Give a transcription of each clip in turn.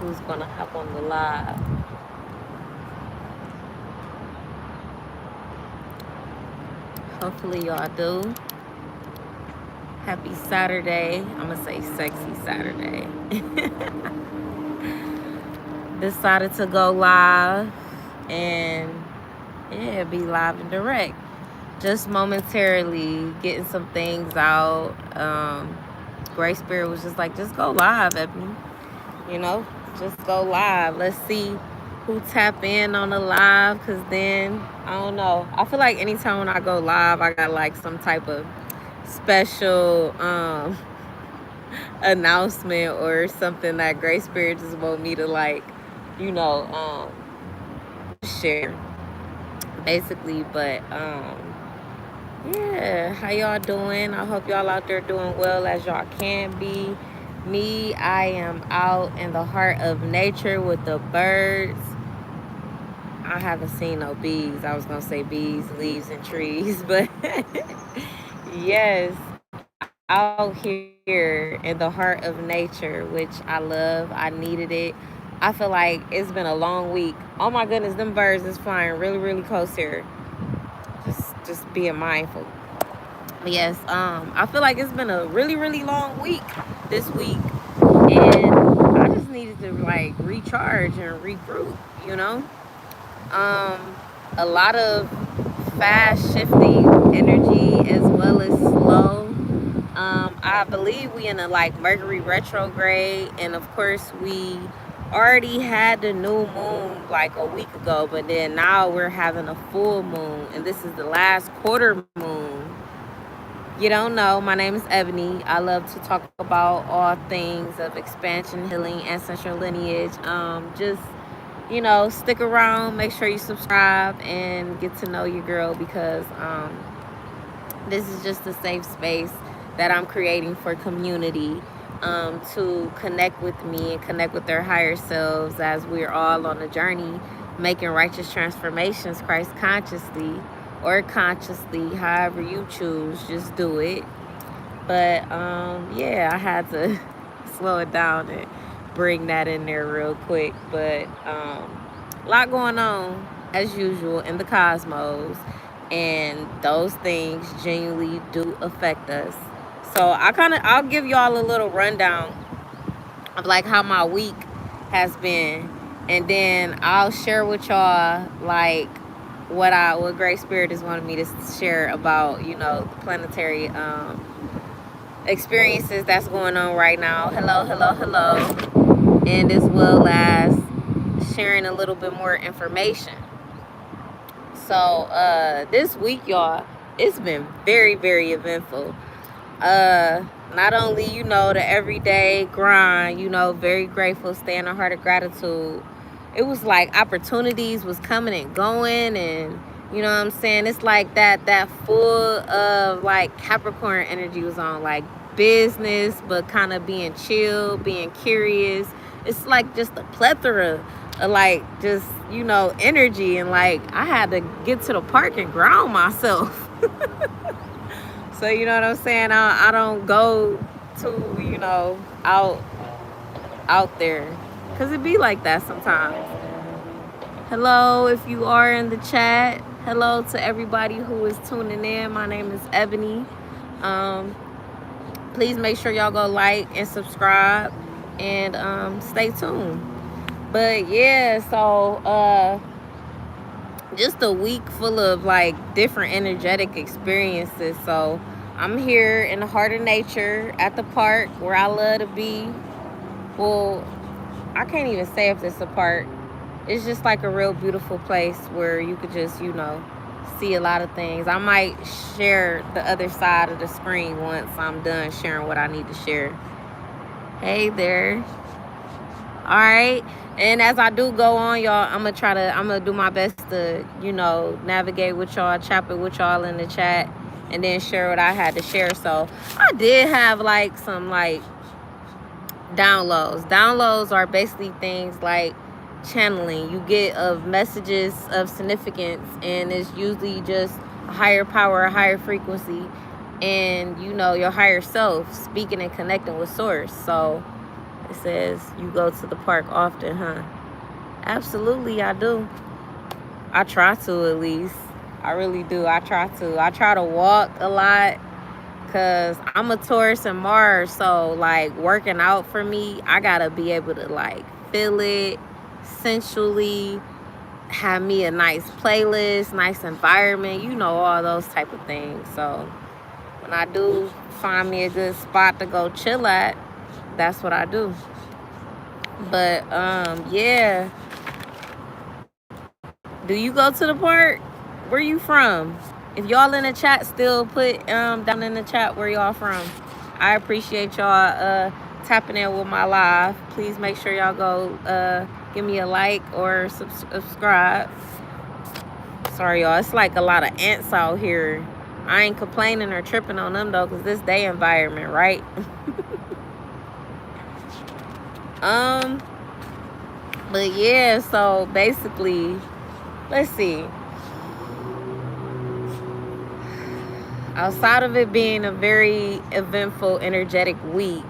who's gonna hop on the live. Hopefully y'all do. Happy Saturday. I'm gonna say sexy Saturday. Decided to go live and yeah, be live and direct. Just momentarily getting some things out. Gray Spirit was just like, just go live, Ebony. You know, just go live. Let's see who tap in on the live, because then, I don't know. I feel like anytime when I go live, I got like some type of special announcement or something that Gray Spirit just want me to like, you know, share basically. But yeah, how y'all doing? I hope y'all out there doing well as y'all can be. Me, I am out in the heart of nature with the birds. I haven't seen no bees. I was gonna say bees, leaves, and trees, but yes, out here in the heart of nature, which I love. I needed it. I feel like it's been a long week. Oh my goodness, them birds is flying really, really close here. Just being mindful. But yes, I feel like it's been a really, really long week this week, and I just needed to like recharge and regroup. You know, a lot of fast shifting energy as well as slow. I believe we in a like Mercury retrograde, and of course we already had the new moon like a week ago, but then now we're having a full moon, and this is the last quarter moon. You don't know, my name is Ebony. I love to talk about all things of expansion, healing, ancestral lineage. Just, you know, stick around, make sure you subscribe and get to know your girl, because this is just a safe space that I'm creating for community to connect with me and connect with their higher selves as we're all on a journey making righteous transformations Christ consciously or consciously, however you choose, just do it. But yeah, I had to slow it down and bring that in there real quick. But a lot going on as usual in the cosmos, and those things genuinely do affect us. So I'll give y'all a little rundown of like how my week has been, and then I'll share with y'all like what Great Spirit has wanted me to share about, you know, the planetary experiences that's going on right now. Hello, hello, hello. And as well as sharing a little bit more information. So this week, y'all, it's been very, very eventful. Not only, you know, the everyday grind, you know, very grateful, stay in a heart of gratitude. It was like opportunities was coming and going, and you know what I'm saying? It's like that full of like Capricorn energy was on, like business, but kind of being chill, being curious. It's like just a plethora of like just, you know, energy, and like I had to get to the park and ground myself. So you know what I'm saying? I don't go to, you know, out there, because it be like that sometimes. Hello, if you are in the chat. Hello to everybody who is tuning in. My name is Ebony. Please make sure y'all go like and subscribe, and stay tuned. But yeah, so just a week full of like different energetic experiences. So I'm here in the heart of nature at the park where I love to be. Well, I can't even say if it's a park. It's just like a real beautiful place where you could just, you know, see a lot of things. I might share the other side of the screen once I'm done sharing what I need to share. Hey there. All right. And as I do go on, y'all, I'm gonna do my best to, you know, navigate with y'all, chop it with y'all in the chat, and then share what I had to share. So I did have like some like downloads. Downloads are basically things like channeling you get of messages of significance, and it's usually just a higher power, a higher frequency, and you know, your higher self speaking and connecting with source. So It says, you go to the park often, huh? Absolutely, I do. I try to, at least. I really do. I try to. I try to walk a lot because I'm a Taurus and Mars. So, like, working out for me, I got to be able to, like, feel it sensually, have me a nice playlist, nice environment, you know, all those type of things. So, when I do find me a good spot to go chill at, that's what I do. But yeah. Do you go to the park? Where you from? If y'all in the chat, still put down in the chat where y'all from. I appreciate y'all tapping in with my live. Please make sure y'all go give me a like or subscribe. Sorry y'all, it's like a lot of ants out here. I ain't complaining or tripping on them though, because this day environment, right? But yeah, so basically, let's see. Outside of it being a very eventful, energetic week,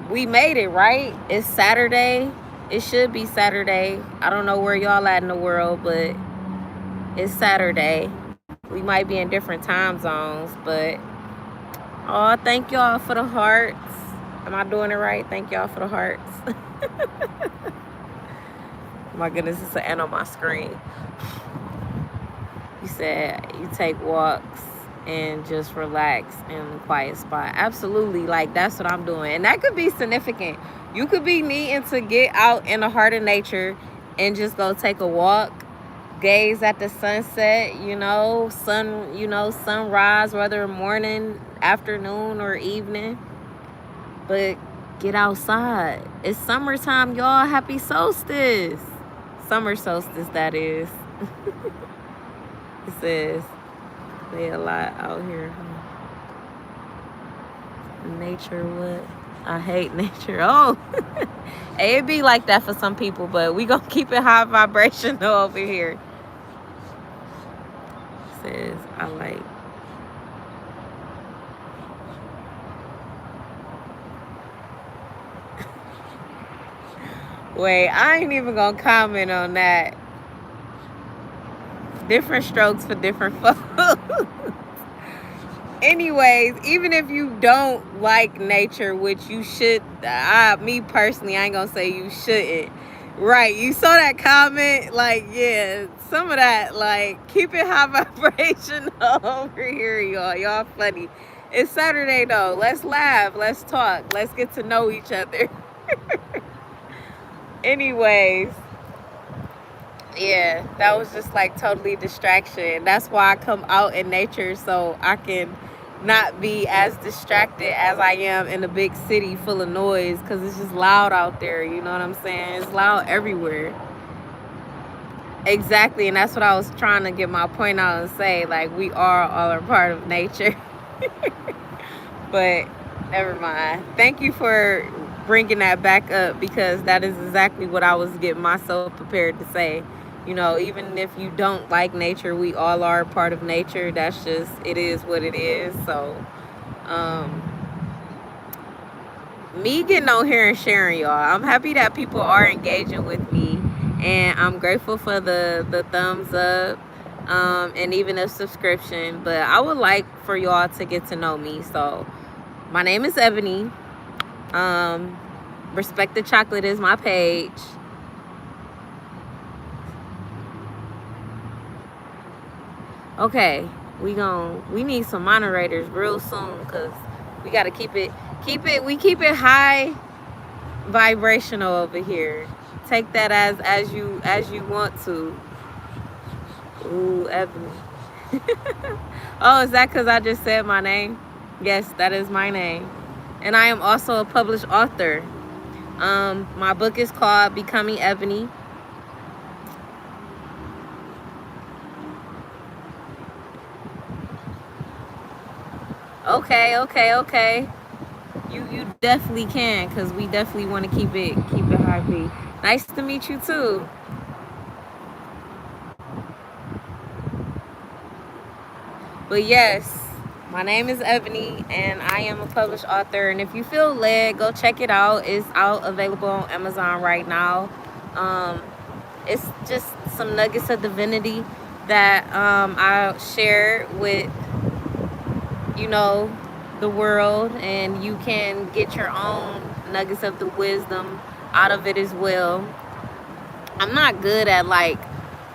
we made it, right? It's Saturday. It should be Saturday. I don't know where y'all at in the world, but it's Saturday. We might be in different time zones, but oh, thank y'all for the hearts. Am I doing it right? Thank y'all for the hearts. My goodness, it's an ant on my screen. You said you take walks and just relax in a quiet spot. Absolutely, like that's what I'm doing. And that could be significant. You could be needing to get out in the heart of nature and just go take a walk, gaze at the sunset, sunrise, whether morning, afternoon, or evening. But get outside. It's summertime, y'all. Happy solstice. Summer solstice, that is. It says they a lot out here. Nature, what? I hate nature. Oh, it be like that for some people, but we gonna keep it high vibration over here. It says I like. Wait, I ain't even gonna comment on that. Different strokes for different folks. Anyways, even if you don't like nature, which you should, me personally, I ain't gonna say you shouldn't. Right, you saw that comment, like, yeah, some of that, like, keep it high vibration over here, y'all. Y'all funny. It's Saturday, though. Let's laugh. Let's talk. Let's get to know each other. Anyways, yeah, that was just, like, totally distraction. That's why I come out in nature, so I can not be as distracted as I am in a big city full of noise, because it's just loud out there, you know what I'm saying? It's loud everywhere. Exactly, and that's what I was trying to get my point out and say, like, we are all a part of nature. But never mind. Thank you for bringing that back up, because that is exactly what I was getting myself prepared to say. You know, even if you don't like nature, we all are a part of nature. That's just, it is what it is. So, me getting on here and sharing, y'all, I'm happy that people are engaging with me, and I'm grateful for the thumbs up, and even a subscription. But I would like for y'all to get to know me. So, my name is Ebony. Respect the Chocolate is my page. Okay, we need some moderators real soon, because we got to keep it high vibrational over here. Take that as you want to. Ooh, Ebony. Oh, is that because I just said my name? Yes, that is my name. And I am also a published author. My book is called Becoming Ebony. Okay. You definitely can, because we definitely want to keep it high V. Nice to meet you too. But yes, My name is Ebony, and I am a published author. And if you feel led, go check it out. It's out available on Amazon right now. Um, it's just some nuggets of divinity that I share with, you know, the world, and you can get your own nuggets of the wisdom out of it as well. I'm not good at well,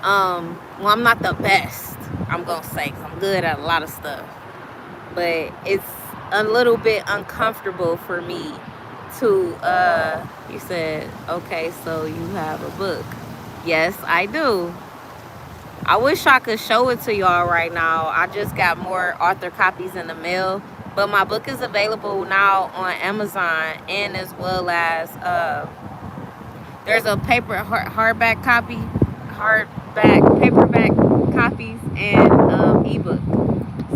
I'm not the best, I'm gonna say, 'cause I'm good at a lot of stuff, but it's a little bit uncomfortable for me to you said, okay, so you have a book. Yes, I do. I wish I could show it to y'all right now. I just got more author copies in the mail, but my book is available now on Amazon, and as well as there's a hardback copy, paperback copies, and ebook.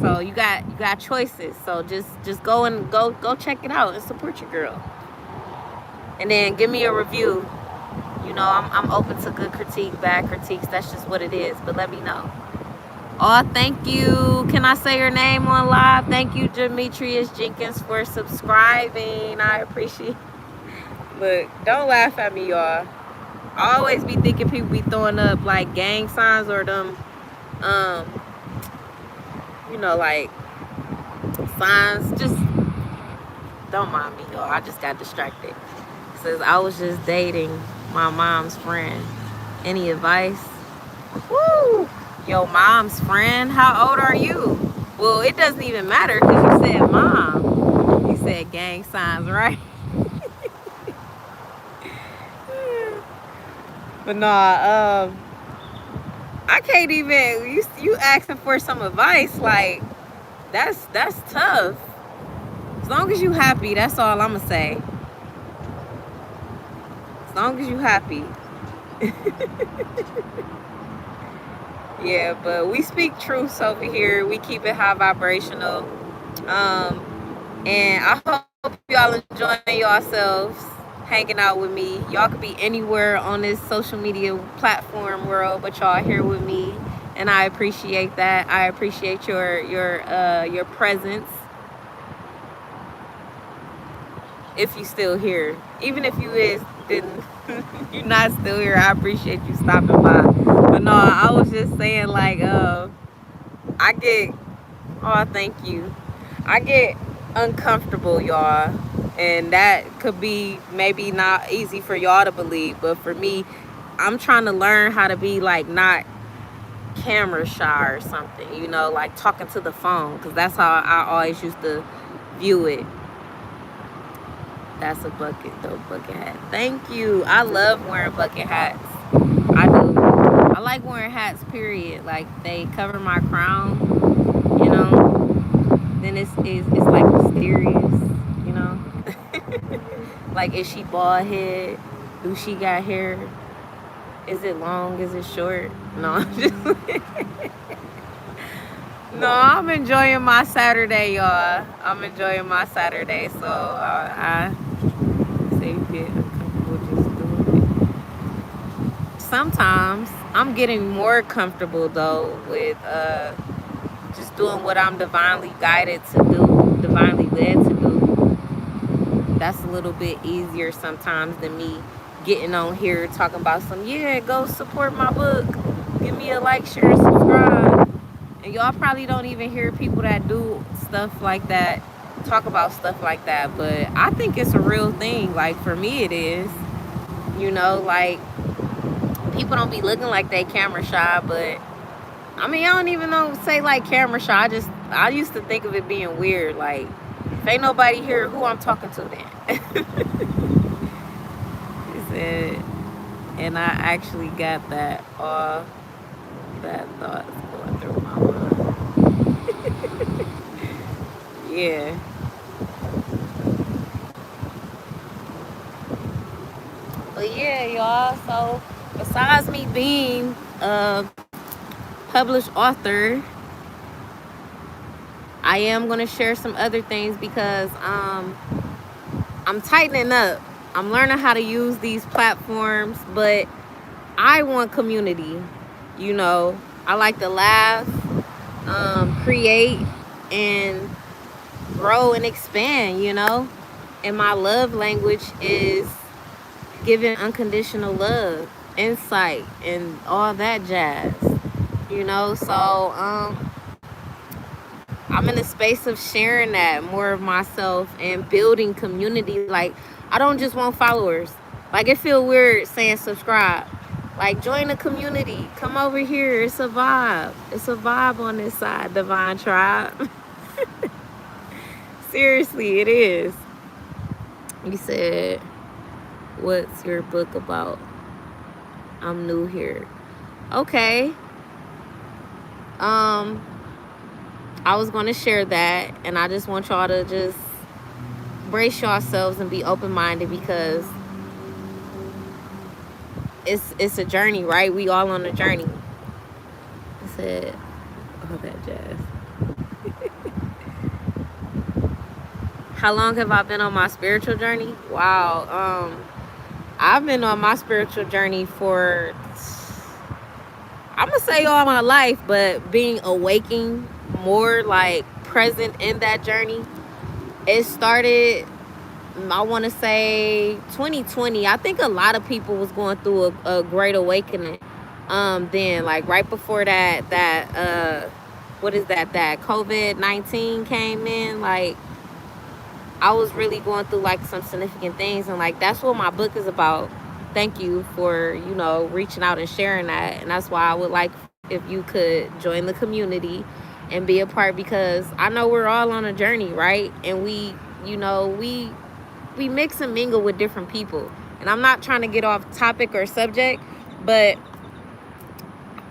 So you got choices. So just go check it out and support your girl. And then give me a review. You know, I'm open to good critique, bad critiques. That's just what it is. But let me know. Oh, thank you. Can I say your name on live? Thank you, Demetrius Jenkins, for subscribing. I appreciate it. Look, don't laugh at me, y'all. I always be thinking people be throwing up like gang signs or them, like signs. Just don't mind me, y'all. I just got distracted. It says I was just dating my mom's friend. Any advice? Woo! Your mom's friend? How old are you? Well, it doesn't even matter because you said mom. You said gang signs, right? But nah, I can't even. You asking for some advice? Like that's tough. As long as you happy, that's all I'ma say. As long as you happy. Yeah, but we speak truths over here. We keep it high vibrational. And I hope y'all enjoying yourselves hanging out with me. Y'all could be anywhere on this social media platform world, but y'all here with me, and I appreciate that. I appreciate your presence. If you still here, even if you didn't you're not still here, I appreciate you stopping by. But no, I was just saying, like, I get, oh, thank you. I get uncomfortable, y'all, and that could be maybe not easy for y'all to believe, but for me, I'm trying to learn how to be like not camera shy or something, like talking to the phone, because that's how I always used to view it. That's a bucket hat. Thank you. I love wearing bucket hats. I do. I like wearing hats, period. Like, they cover my crown, Then it's like mysterious. Like, is she bald head? Do she got hair? Is it long? Is it short? No, I'm just no, I'm enjoying my Saturday, y'all. I'm enjoying my Saturday, so I say get uncomfortable just doing it. Sometimes I'm getting more comfortable though with just doing what I'm divinely guided to do, divinely led to do. That's a little bit easier sometimes than me getting on here talking about go support my book, give me a like, share, subscribe. And y'all probably don't even hear people that do stuff like that talk about stuff like that, but I think it's a real thing. Like, for me it is. Like, people don't be looking like they camera shy, but I mean, I don't even say like camera shy. I used to think of it being weird. Like, if ain't nobody here, who I'm talking to then? He said, and I actually got that all that thoughts going through my mind. Yeah. But yeah, y'all. So besides me being a published author, I am gonna share some other things because I'm tightening up. I'm learning how to use these platforms, but I want community. I like to laugh, create, and grow and expand, you know? And my love language is giving unconditional love, insight, and all that jazz, you know? So, I'm in a space of sharing that more of myself and building community. Like, I don't just want followers. Like, it feel weird saying subscribe. Like, join the community. Come over here. It's a vibe. It's a vibe on this side, Divine Tribe. Seriously, it is. You said, what's your book about? I'm new here. Okay. I was going to share that, and I just want y'all to just brace yourselves and be open-minded, because it's a journey, right? We all on a journey. I said all that jazz. How long have I been on my spiritual journey? Wow. I've been on my spiritual journey for, I'm gonna say, all my life, but being awakened more, like present in that journey. It started, I want to say 2020. I think a lot of people was going through a great awakening. Then, like right before that what is that COVID-19 came in, like I was really going through like some significant things, and like that's what my book is about. Thank you for, you know, reaching out and sharing that. And that's why I would like if you could join the community and be a part, because I know we're all on a journey, right? And we, you know, we mix and mingle with different people. And I'm not trying to get off topic or subject, but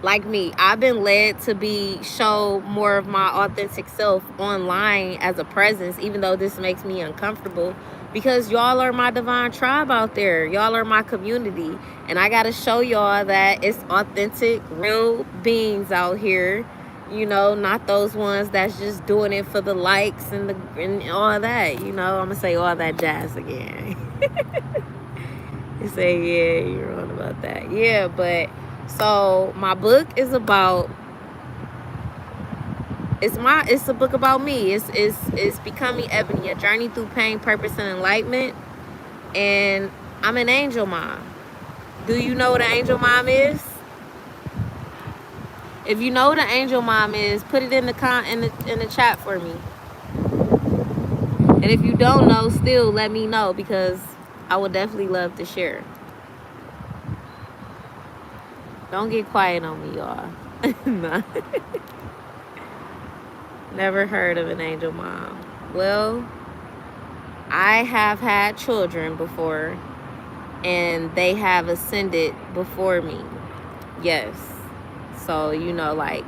like me, I've been led to show more of my authentic self online as a presence, even though this makes me uncomfortable, because y'all are my divine tribe out there. Y'all are my community. And I got to show y'all that it's authentic, real beings out here, you know, not those ones that's just doing it for the likes and all that, you know. I'm going to say all that jazz again. You say, yeah, you're wrong about that. Yeah, but so my book is about, it's a book about me. It's Becoming Ebony, a journey through pain, purpose, and enlightenment. And I'm an angel mom. Do you know what an angel mom is? If you know what an angel mom is, put it in the chat for me. And if you don't know, still let me know, because I would definitely love to share. Don't get quiet on me, y'all. Nah. Never heard of an angel mom. Well, I have had children before, and they have ascended before me. Yes. So, you know, like,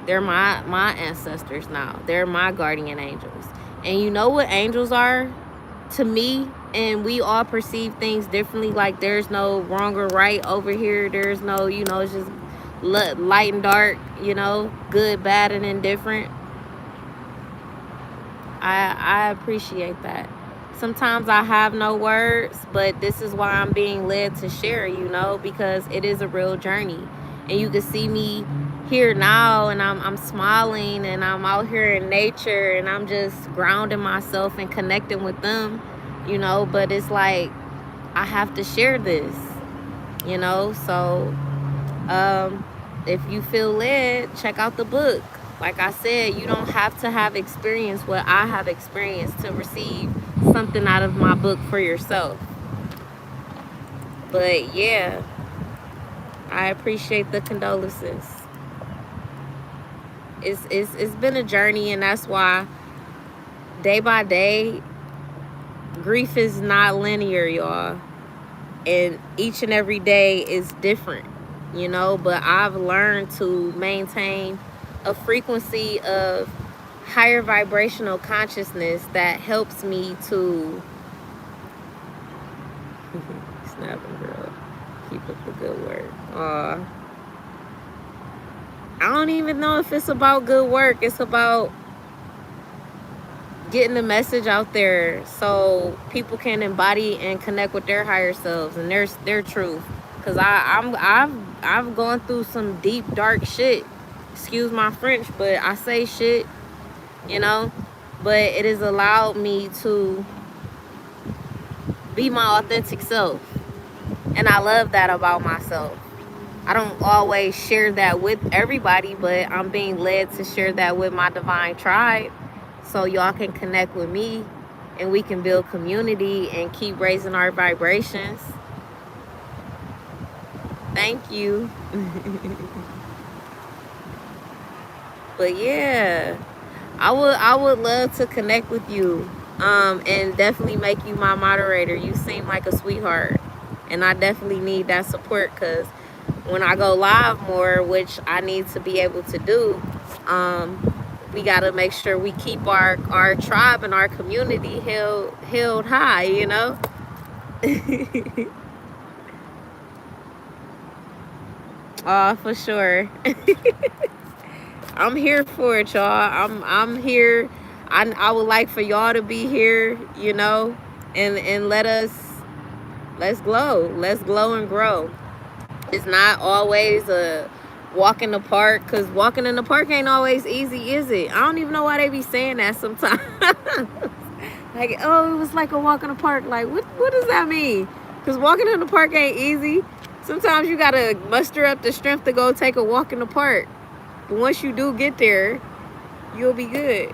they're my ancestors now. They're my guardian angels. And you know what angels are to me? And we all perceive things differently. Like, there's no wrong or right over here. There's no, you know, it's just light and dark, you know, good, bad, and indifferent. I appreciate that. Sometimes I have no words, but this is why I'm being led to share, you know, because it is a real journey. And you can see me here now, and I'm smiling, and I'm out here in nature, and I'm just grounding myself and connecting with them, you know. But it's like, I have to share this, you know. So if you feel led, check out the book. Like I said, you don't have to have experienced what I have experienced to receive something out of my book for yourself. But yeah, I appreciate the condolences. It's been a journey, and that's why day by day, grief is not linear, y'all. And each and every day is different, you know. But I've learned to maintain a frequency of higher vibrational consciousness that helps me to snapping, girl, keep up the good work. I don't even know if it's about good work. It's about getting the message out there so people can embody and connect with their higher selves and their truth. Cause I've gone through some deep, dark shit. Excuse my French, but I say shit you know? But it has allowed me to be my authentic self. And I love that about myself. I don't always share that with everybody, but I'm being led to share that with my divine tribe so y'all can connect with me and we can build community and keep raising our vibrations. Thank you. But yeah, I would love to connect with you, and definitely make you my moderator. You seem like a sweetheart, and I definitely need that support because when I go live more, which I need to be able to do, we got to make sure we keep our tribe and our community held high, you know. Oh, for sure. I'm here for it, y'all. I'm here. I would like for y'all to be here, you know, and let's glow. Let's glow and grow. It's not always a walk in the park, because walking in the park ain't always easy, is it? I don't even know why they be saying that sometimes. Like, oh, it was like a walk in the park. Like, what does that mean? Because walking in the park ain't easy. Sometimes you gotta muster up the strength to go take a walk in the park. But once you do get there, you'll be good.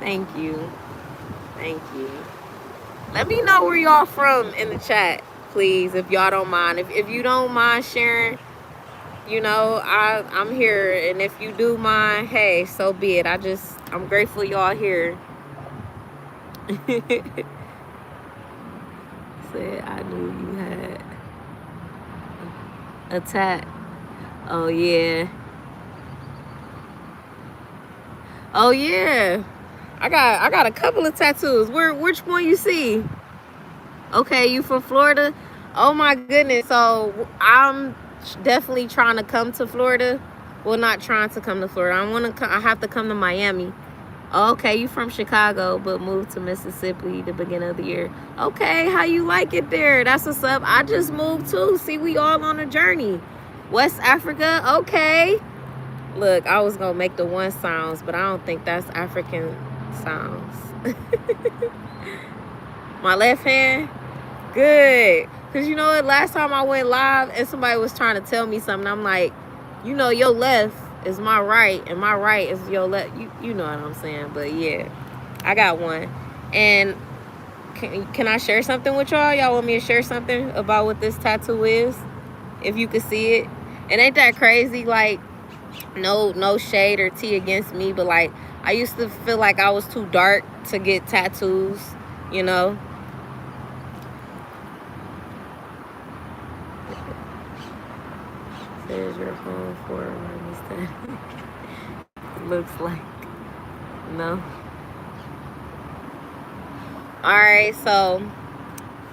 Thank you. Thank you. Let me know where y'all from in the chat, please, if y'all don't mind. If you don't mind sharing, you know, I'm here. And if you do mind, hey, so be it. I'm grateful y'all here. Said I knew you had a tat. Oh yeah. Oh yeah. I got a couple of tattoos. Which one you see? Okay, you from Florida? Oh my goodness. So I'm definitely trying to come to Florida. Well, not trying to come to Florida. I have to come to Miami. Okay, you from Chicago, but moved to Mississippi the beginning of the year. Okay, how you like it there? That's what's up. I just moved too. See, we all on a journey. West Africa, okay. Look, I was gonna make the one sounds, but I don't think that's African sounds. My left hand, good. Cause you know what? Last time I went live and somebody was trying to tell me something, I'm like, you know, your left is my right, and my right is your left. You know what I'm saying? But yeah, I got one. And can I share something with y'all? Y'all want me to share something about what this tattoo is? If you could see it. And ain't that crazy? Like, no shade or tea against me, but like, I used to feel like I was too dark to get tattoos, you know? Says your phone for looks like no. Alright, so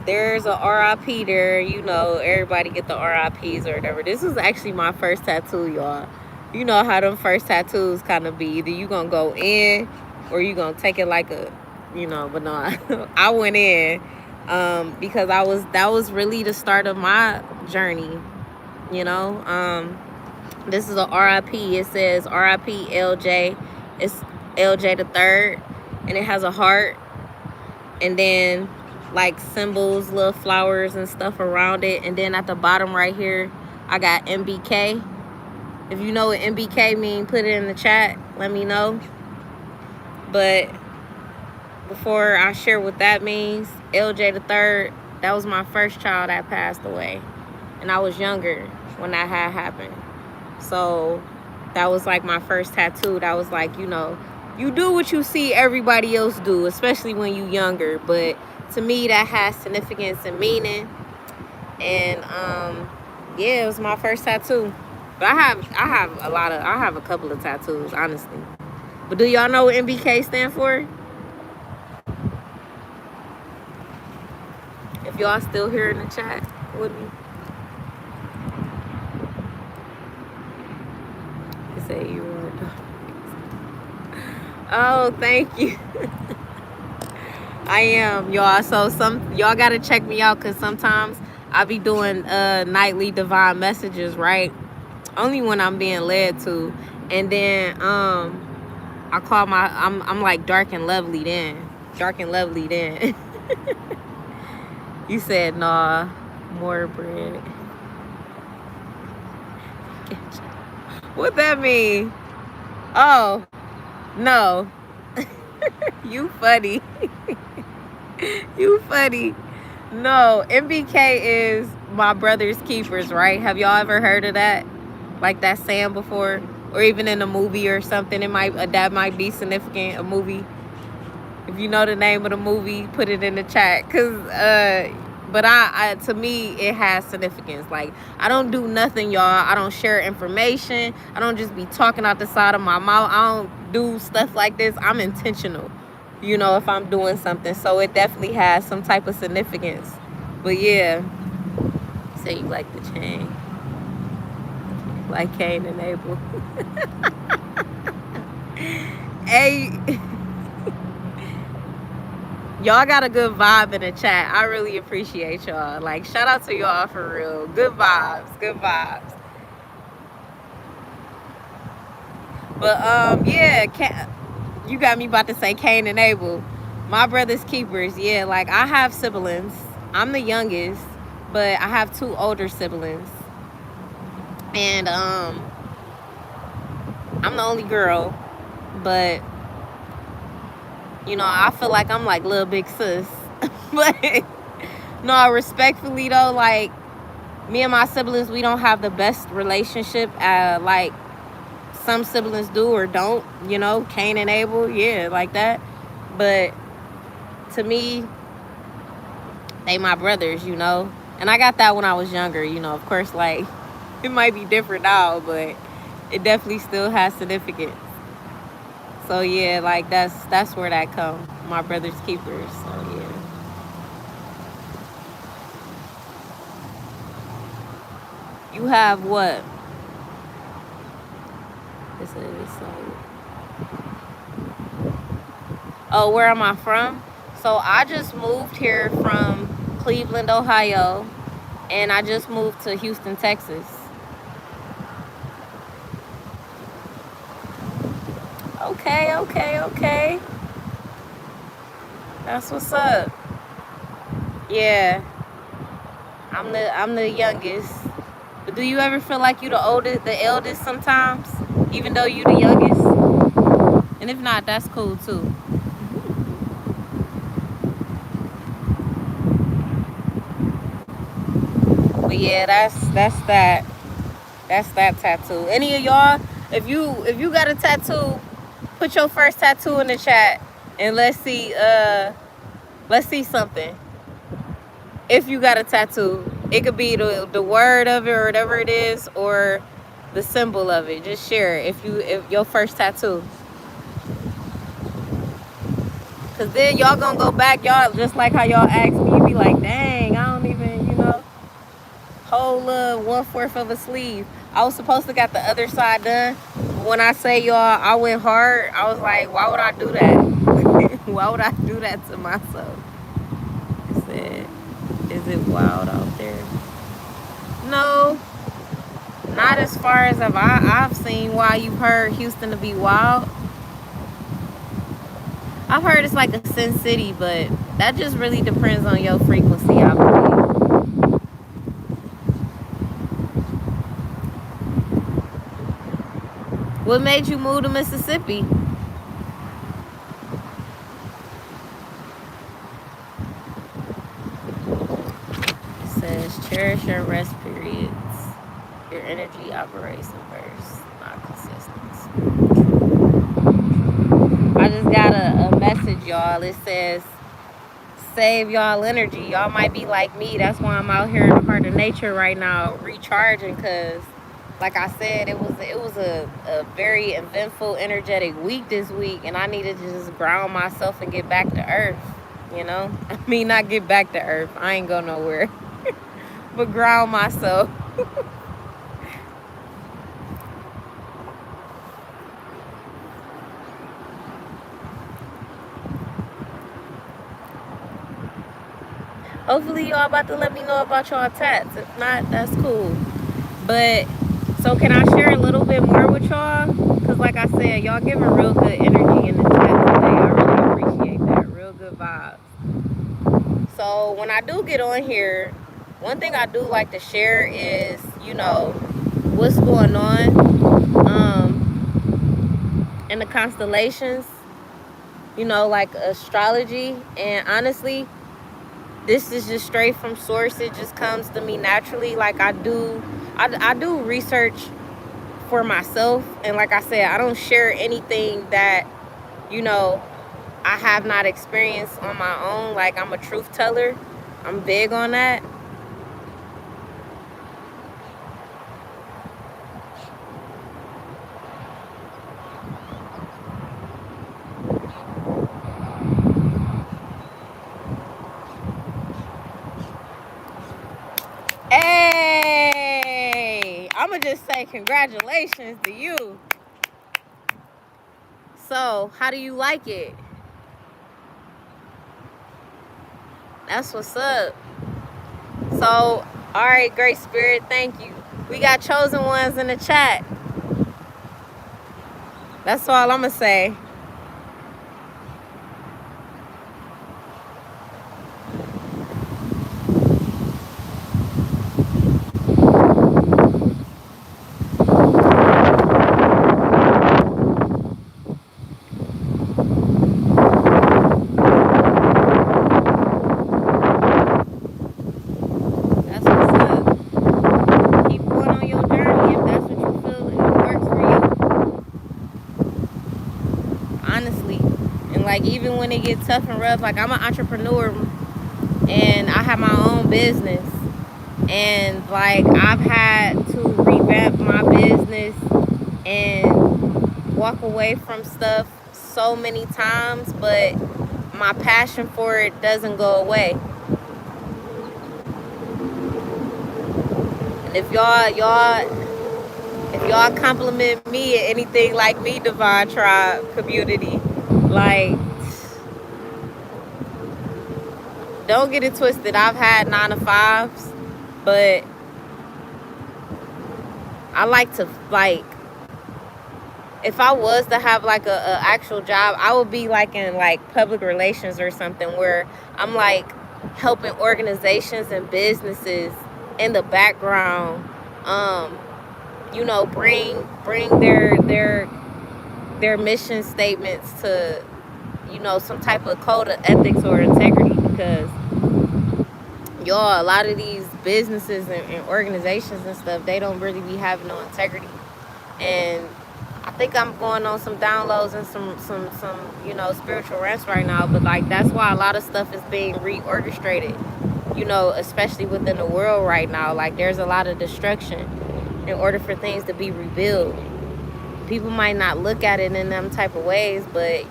there's a RIP there. You know, everybody get the RIPs or whatever. This was actually my first tattoo, y'all. You know how them first tattoos kind of be. Either you gonna go in or you gonna take it like a, you know, but no, I went in because that was really the start of my journey, you know. This is a RIP. It says RIP LJ. It's LJ the third, and it has a heart, and then like symbols, little flowers and stuff around it. And then at the bottom right here, I got MBK. If you know what MBK mean, put it in the chat. Let me know. But before I share what that means, LJ the third, that was my first child that passed away, and I was younger when that had happened. So that was like my first tattoo. That was like, you know, you do what you see everybody else do, especially when you younger. But to me, that has significance and meaning. And yeah, it was my first tattoo. But I have a couple of tattoos, honestly. But do y'all know what MBK stand for? If y'all still here in the chat with me. They say you are. Oh, thank you. I am, y'all. So y'all gotta check me out, because sometimes I be doing nightly divine messages, right? Only when I'm being led to. And then I call I'm like dark and lovely then. Dark and lovely then. You said nah, more bread. What that mean? Oh, no. You funny. You funny. No, MBK is my brother's keepers, right? Have y'all ever heard of that? Like that saying before? Or even in a movie or something, that might be significant, a movie. If you know the name of the movie, put it in the chat. But I to me, it has significance. Like, I don't do nothing, y'all. I don't share information. I don't just be talking out the side of my mouth. I don't do stuff like this. I'm intentional, if I'm doing something. So it definitely has some type of significance. But yeah, say you like the chain. Like Cain and Abel. Hey, y'all got a good vibe in the chat. I really appreciate y'all. Like, shout out to y'all for real. Good vibes. Good vibes. But yeah, you got me about to say Cain and Abel. My brother's keepers. Yeah, like I have siblings. I'm the youngest, but I have 2 older siblings. And I'm the only girl, but I feel like I'm like little big sis. But no, respectfully though, like me and my siblings, we don't have the best relationship like some siblings do or don't, Cain and Abel, yeah, like that. But to me, they my brothers, and I got that when I was younger, of course, like it might be different now, but it definitely still has significance. So yeah, like that's where that comes. My brother's keepers. So yeah. You have what? This is like, oh, where am I from? So I just moved here from Cleveland, Ohio, and I just moved to Houston, Texas. Okay. That's what's up. Yeah. I'm the youngest. But do you ever feel like you the eldest sometimes, even though you the youngest? And if not, that's cool too. But yeah, that's that tattoo. Any of y'all, if you got a tattoo, put your first tattoo in the chat and let's see something. If you got a tattoo, it could be the word of it or whatever it is, or the symbol of it. Just share it if your first tattoo. Cause then y'all gonna go back, y'all just like how y'all asked me, you be like, dang, I don't even, whole 1/4 of a sleeve. I was supposed to got the other side done. When I say y'all, I went hard. I was like, why would I do that? Why would I do that to myself? I said, is it wild out there? No, not as far as I've seen. Why you've heard Houston to be wild? I've heard it's like a sin city, but that just really depends on your frequency, I believe. What made you move to Mississippi? It says, cherish your rest periods. Your energy operates in bursts, not consistency. I just got a message, y'all. It says, save y'all energy. Y'all might be like me. That's why I'm out here in the heart of nature right now, recharging, because like I said, it was a very eventful, energetic week this week, and I needed to just ground myself and get back to earth, I mean, not get back to earth. I ain't go nowhere. But ground myself. Hopefully y'all about to let me know about y'all tats. If not, that's cool. But so can I share a little bit more with y'all? Because like I said, y'all giving real good energy in the chat today. I really appreciate that. Real good vibes. So when I do get on here, one thing I do like to share is, what's going on in the constellations, like astrology. And honestly, this is just straight from source. It just comes to me naturally. Like I do research for myself, and like I said, I don't share anything that I have not experienced on my own. Like, I'm a truth teller. I'm big on that. Hey, I'ma just say congratulations to you. So, how do you like it? That's what's up. So, all right, Great Spirit, thank you. We got chosen ones in the chat. That's all I'm gonna say. Like, even when it gets tough and rough, like, I'm an entrepreneur and I have my own business, and like, I've had to revamp my business and walk away from stuff so many times, but my passion for it doesn't go away. And if y'all compliment me or anything like me, Divine Tribe community, like, don't get it twisted. I've had 9 to 5s, but I like to, like, if I was to have like a actual job, I would be like in like public relations or something, where I'm like helping organizations and businesses in the background, bring their mission statements to, some type of code of ethics or integrity, because y'all, a lot of these businesses and organizations and stuff, they don't really be having no integrity. And I think I'm going on some downloads and some spiritual rants right now, but like, that's why a lot of stuff is being reorchestrated, especially within the world right now. Like, there's a lot of destruction in order for things to be rebuilt. People might not look at it in them type of ways, but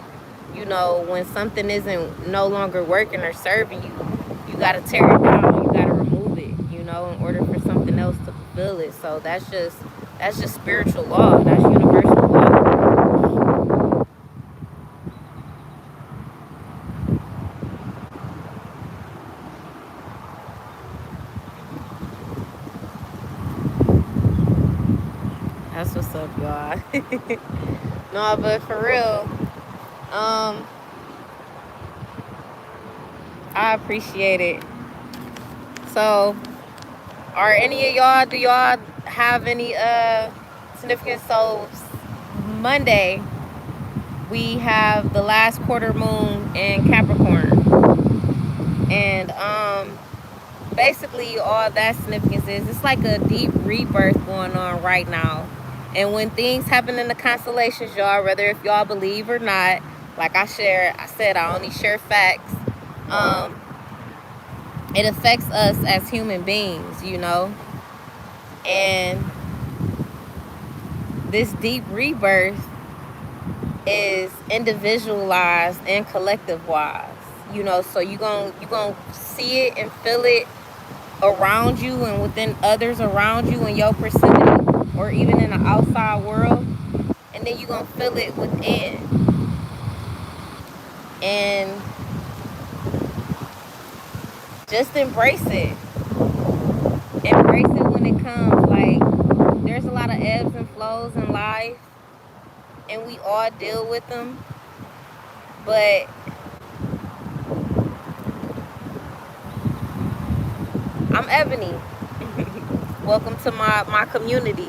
when something isn't no longer working or serving you, you got to tear it down, you got to remove it, in order for something else to fulfill it. So that's just spiritual law. That's universal law. That's what's up, y'all. No, but for real, I appreciate it. So, are any of y'all, do y'all have any significance? So, Monday, we have the last quarter moon in Capricorn. And basically all that significance is, it's like a deep rebirth going on right now. And when things happen in the constellations, y'all, whether if y'all believe or not, like I said I only share facts. It affects us as human beings, and this deep rebirth is individualized and collective wise, so you're gonna see it and feel it around you and within others around you in your proximity, or even in the outside world, and then you're gonna feel it within. And just embrace it. Embrace it when it comes. Like, there's a lot of ebbs and flows in life, and we all deal with them. But I'm Ebony. Welcome to my community.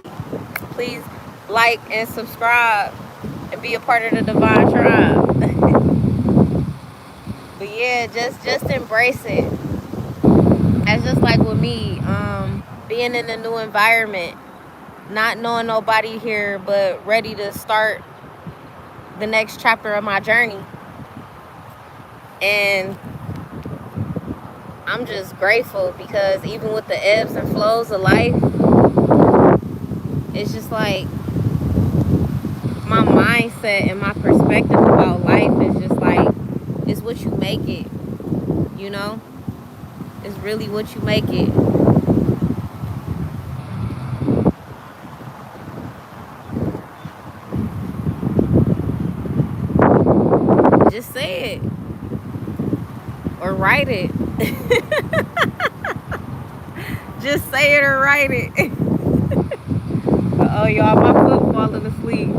Please like and subscribe and be a part of the Divine Tribe. But yeah, just embrace it. That's just like with me, being in a new environment, not knowing nobody here, but ready to start the next chapter of my journey. And I'm just grateful because even with the ebbs and flows of life, it's just like my mindset and my perspective about life is just like, it's what you make it, you know? It's really what you make it. Just say it or write it. Just say it or write it. Oh, y'all, my foot falling asleep.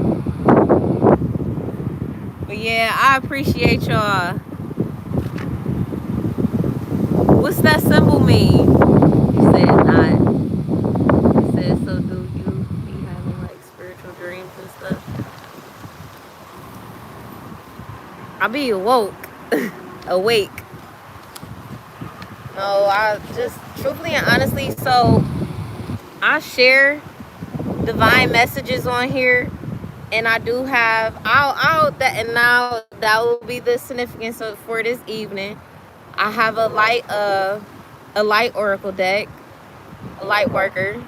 But yeah, I appreciate y'all. What's that symbol mean? You said not. You said, so do you be having like spiritual dreams and stuff? I be awoke. Awake. No, I just truthfully and honestly, so I share divine messages on here, and I do have I'll that, and now that will be the significance of for this evening. I have a light oracle deck, a light worker,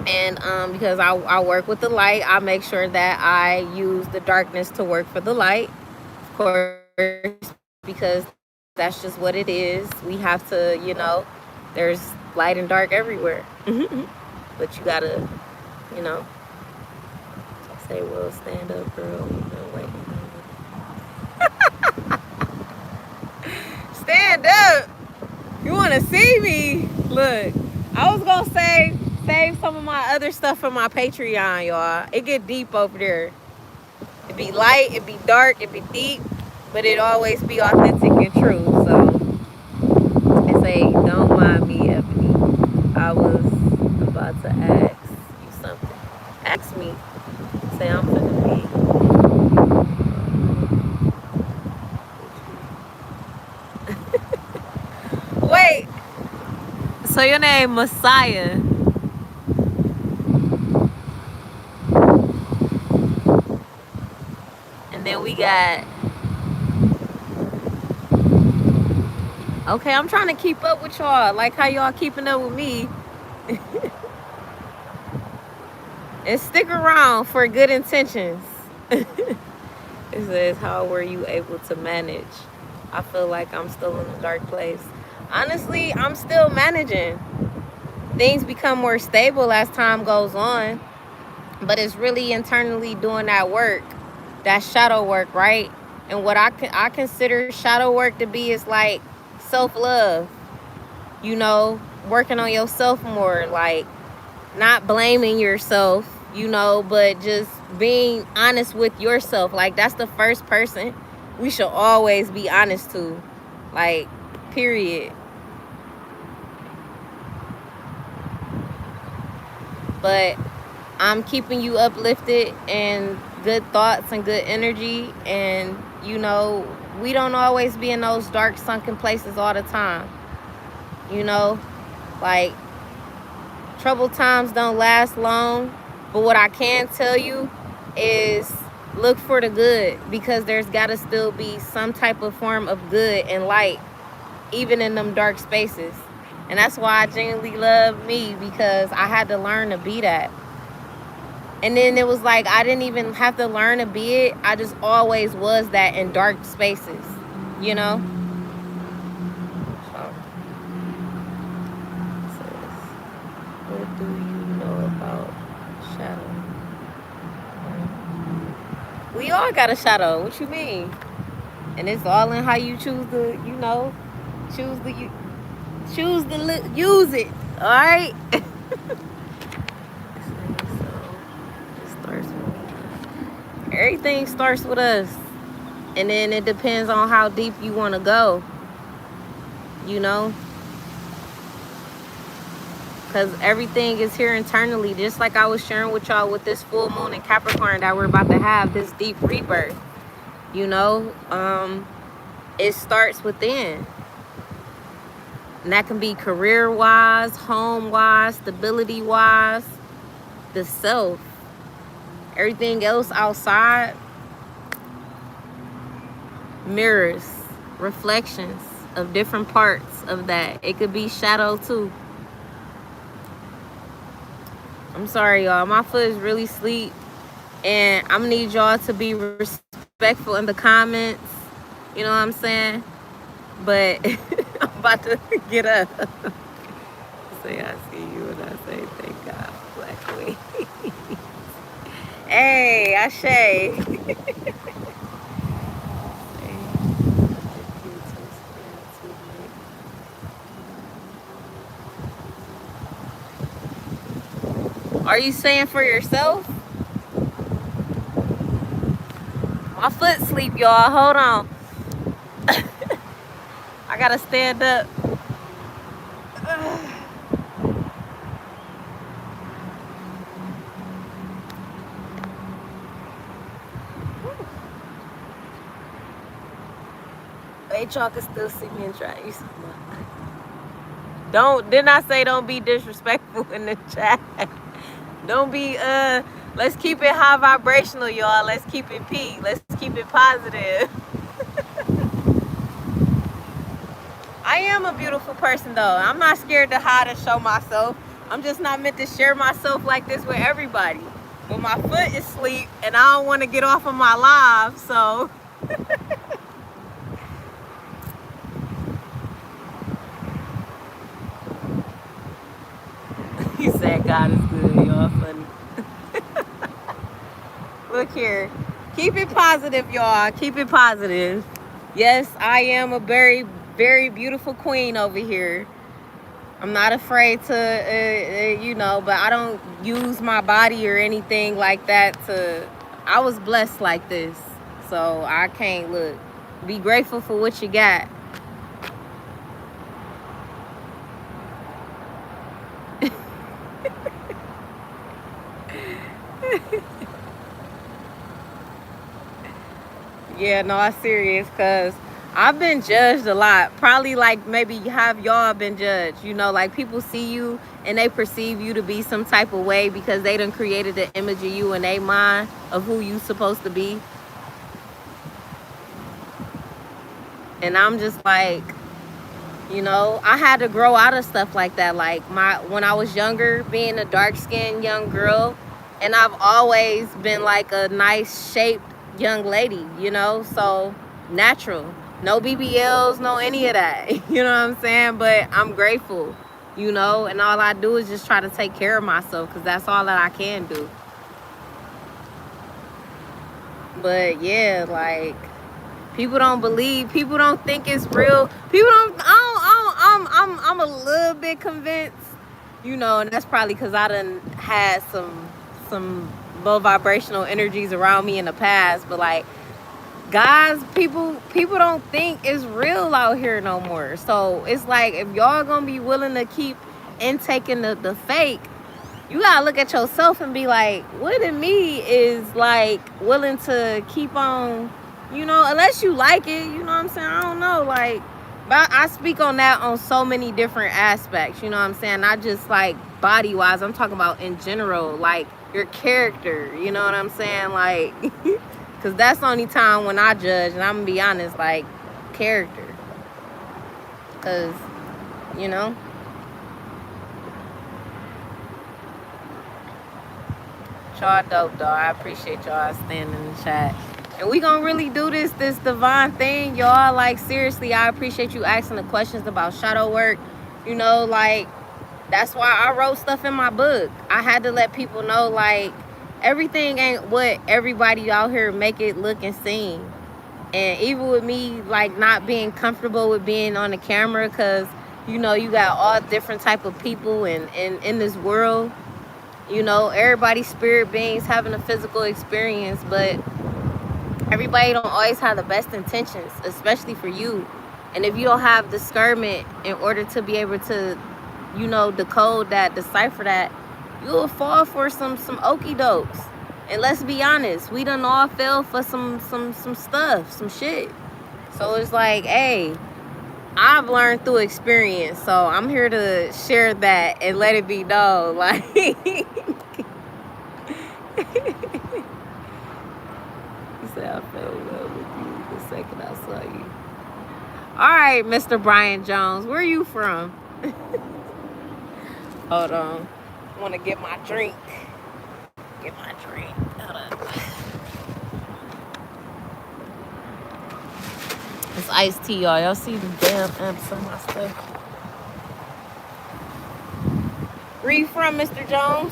and because I work with the light, I make sure that I use the darkness to work for the light, of course, because that's just what it is. We have to, you know, there's light and dark everywhere. But you gotta, you know, say, well, stand up, girl. Wait. Stand up. You want to see me? Look, I was going to say, save some of my other stuff for my Patreon, y'all. It get deep over there. It be light, it be dark, it be deep, but it always be authentic and true. So, I say, don't mind me, Ebony. I was about to ask you something. Ask me. Say I'm finna be. Wait. So your name Messiah. And then we got. Okay, I'm trying to keep up with y'all. Like how y'all keeping up with me. And stick around for good intentions. It says, how were you able to manage? I feel like I'm still in a dark place. Honestly, I'm still managing. Things become more stable as time goes on. But it's really internally doing that work. That shadow work, right? And what I consider shadow work to be is like self-love. You know, working on yourself more. Like, not blaming yourself, you know, but just being honest with yourself. Like, that's the first person we should always be honest to. Like, period. But I'm keeping you uplifted and good thoughts and good energy. And, you know, we don't always be in those dark, sunken places all the time. You know, like, troubled times don't last long, but what I can tell you is look for the good, because there's got to still be some type of form of good and light, even in them dark spaces. And that's why I genuinely love me, because I had to learn to be that. And then it was like I didn't even have to learn to be it. I just always was that in dark spaces, you know? What do you know about shadow? We all got a shadow. What you mean? And it's all in how you choose to, you know, choose to use it. All right. So it starts with Everything starts with us. And then it depends on how deep you want to go, you know? Because everything is here internally. Just like I was sharing with y'all with this full moon in Capricorn that we're about to have, this deep rebirth, you know? It starts within. And that can be career-wise, home-wise, stability-wise, the self. Everything else outside, mirrors, reflections of different parts of that. It could be shadow too. I'm sorry, y'all. My foot is really asleep. And I'm gonna need y'all to be respectful in the comments. You know what I'm saying? But I'm about to get up. Say I see you and I say thank God, Black Queen. Hey, Ashe. Are you saying for yourself? My foot sleep, y'all. Hold on. I gotta stand up. Wait, y'all can still see me and try. Didn't I say don't be disrespectful in the chat? Don't be, let's keep it high vibrational, y'all. Let's keep it peak. Let's keep it positive. I am a beautiful person, though. I'm not scared to hide and show myself. I'm just not meant to share myself like this with everybody. But my foot is asleep, and I don't want to get off of my live, so... He said God is good, y'all. Funny. Look here. Keep it positive, y'all. Keep it positive. Yes, I am a very, very beautiful queen over here. I'm not afraid to, you know, but I don't use my body or anything like that to... I was blessed like this. So I can't, look. Be grateful for what you got. Yeah, no, I'm serious, because I've been judged a lot. Probably like maybe have y'all been judged. You know, like people see you and they perceive you to be some type of way because they done created the image of you in their mind of who you supposed to be. And I'm just like, you know, I had to grow out of stuff like that. Like when I was younger, being a dark-skinned young girl, and I've always been like a nice shaped young lady, you know, so natural. No BBLs, no any of that. You know what I'm saying? But I'm grateful, you know, and all I do is just try to take care of myself because that's all that I can do. But yeah, like, people don't believe, people don't think it's real. People don't, I'm a little bit convinced, you know, and that's probably because I done had some low vibrational energies around me in the past. But like, guys, people don't think it's real out here no more. So it's like, if y'all gonna be willing to keep intaking the fake, you gotta look at yourself and be like, what in me is like willing to keep on, you know, unless you like it, you know what I'm saying? I don't know, like, but I speak on that on so many different aspects, you know what I'm saying? Not just like body wise, I'm talking about in general, like your character, you know what I'm saying? Like, because that's the only time when I judge, and I'm gonna be honest, like, character. Because, you know, y'all dope, though. I appreciate y'all standing in the chat. And we gonna really do this divine thing, y'all. Like, seriously, I appreciate you asking the questions about shadow work. You know, like, that's why I wrote stuff in my book. I had to let people know, like, everything ain't what everybody out here make it look and seem. And even with me, like, not being comfortable with being on the camera, because, you know, you got all different type of people in this world. You know, everybody's spirit beings having a physical experience, but everybody don't always have the best intentions, especially for you. And if you don't have discernment in order to be able to, you know, decode that, decipher that, you will fall for some okie dokes. And let's be honest, we done all fell for some stuff, some shit. So it's like, hey, I've learned through experience, so I'm here to share that and let it be known. Like, he said, I fell in love with you the second I saw you. All right, Mr. Brian Jones, where are you from? Hold on. I want to get my drink. Get my drink. Hold on. It's iced tea, y'all. Y'all see the damn amps on my stuff. Where you from, Mr. Jones?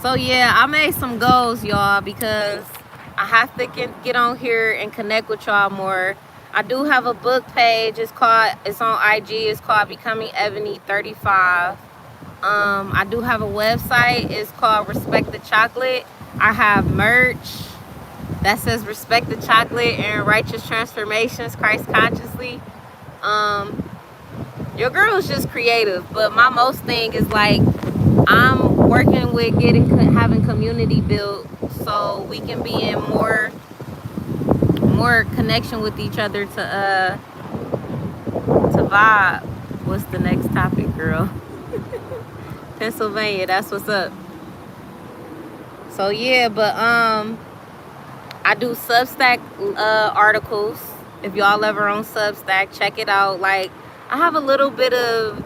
So yeah, I made some goals, y'all, because I have to get on here and connect with y'all more. I do have a book page. It's on IG. It's called Becoming Ebony 35. I do have a website. It's called Respect the Chocolate. I have merch that says Respect the Chocolate and Righteous Transformations, Christ Consciously. Your girl is just creative, but my most thing is like I'm working with having community built so we can be in more connection with each other to vibe. What's the next topic, girl? Pennsylvania, that's what's up. So yeah, but I do Substack articles. If y'all ever on Substack, check it out. Like, I have a little bit of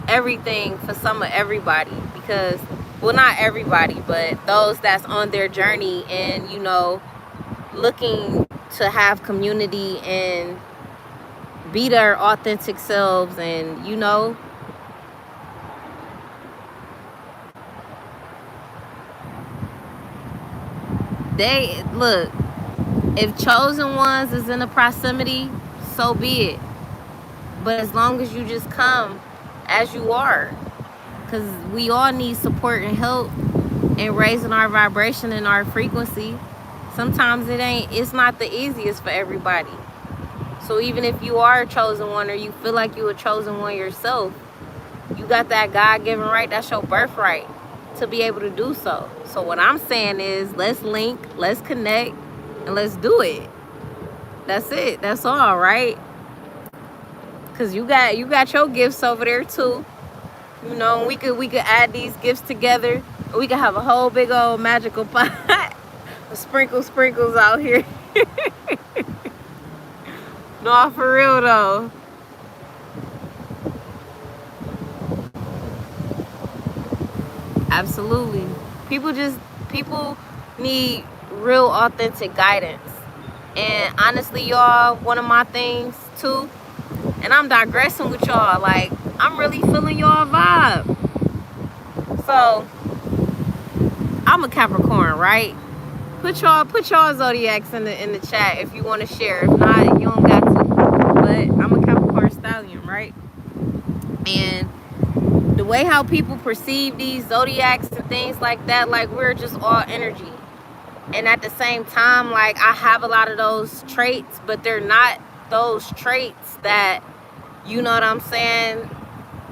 everything for some of everybody, because, well, not everybody, but those that's on their journey and, you know, looking to have community and be their authentic selves. And, you know, look, if chosen ones is in the proximity, so be it. But as long as you just come as you are, because we all need support and help in raising our vibration and our frequency. Sometimes it's not the easiest for everybody. So even if you are a chosen one, or you feel like you're a chosen one yourself, you got that God-given right. That's your birthright to be able to do so. So what I'm saying is, let's link, let's connect, and let's do it. That's it. That's all, right? Because you got your gifts over there too. You know, we could add these gifts together. We could have a whole big old magical pot. Sprinkles out here. No, for real though. Absolutely. People need real authentic guidance. And honestly, y'all, one of my things too, and I'm digressing with y'all, like, I'm really feeling y'all vibe. So I'm a Capricorn, right? Put y'all zodiacs in the chat if you want to share. If not, you don't got to. But I'm a Capricorn stallion, right? And the way how people perceive these zodiacs and things like that, like, we're just all energy. And at the same time, like, I have a lot of those traits, but they're not those traits that, you know what I'm saying,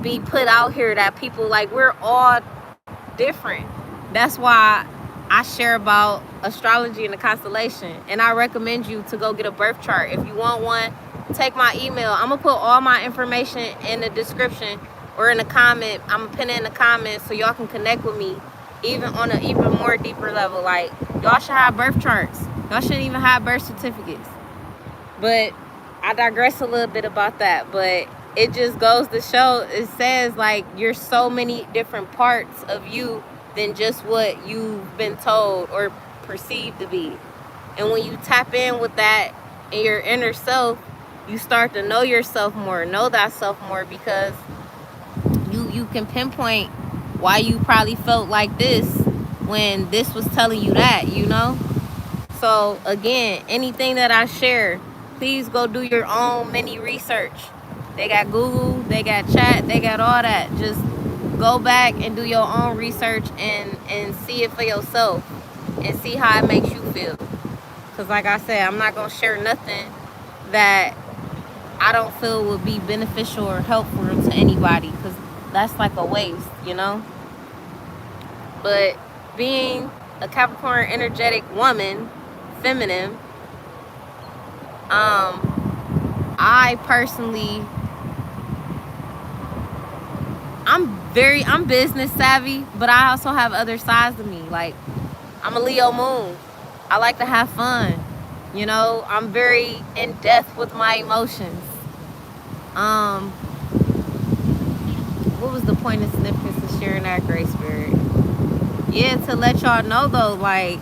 be put out here, that people, like, we're all different. That's why I share about astrology and the constellation, and I recommend you to go get a birth chart. If you want one, take my email. I'm gonna put all my information in the description or in the comment. I'm gonna pin it in the comments so y'all can connect with me, even on an even more deeper level. Like, y'all should have birth charts. Y'all shouldn't even have birth certificates. But I digress a little bit about that. But it just goes to show, it says, like, you're so many different parts of you than just what you've been told or perceived to be. And when you tap in with that in your inner self, you start to know yourself more, know thyself more, because you can pinpoint why you probably felt like this when this was telling you that, you know? So again, anything that I share, please go do your own mini research. They got Google, they got chat, they got all that. Just go back and do your own research and see it for yourself and see how it makes you feel. Because like I said, I'm not going to share nothing that I don't feel would be beneficial or helpful to anybody, because that's like a waste, you know? But being a Capricorn energetic woman, feminine, I personally, I'm business savvy, but I also have other sides of me. Like, I'm a Leo moon. I like to have fun. You know, I'm very in depth with my emotions. What was the point and significance of sharing that, Gray Spirit? Yeah, to let y'all know though, like,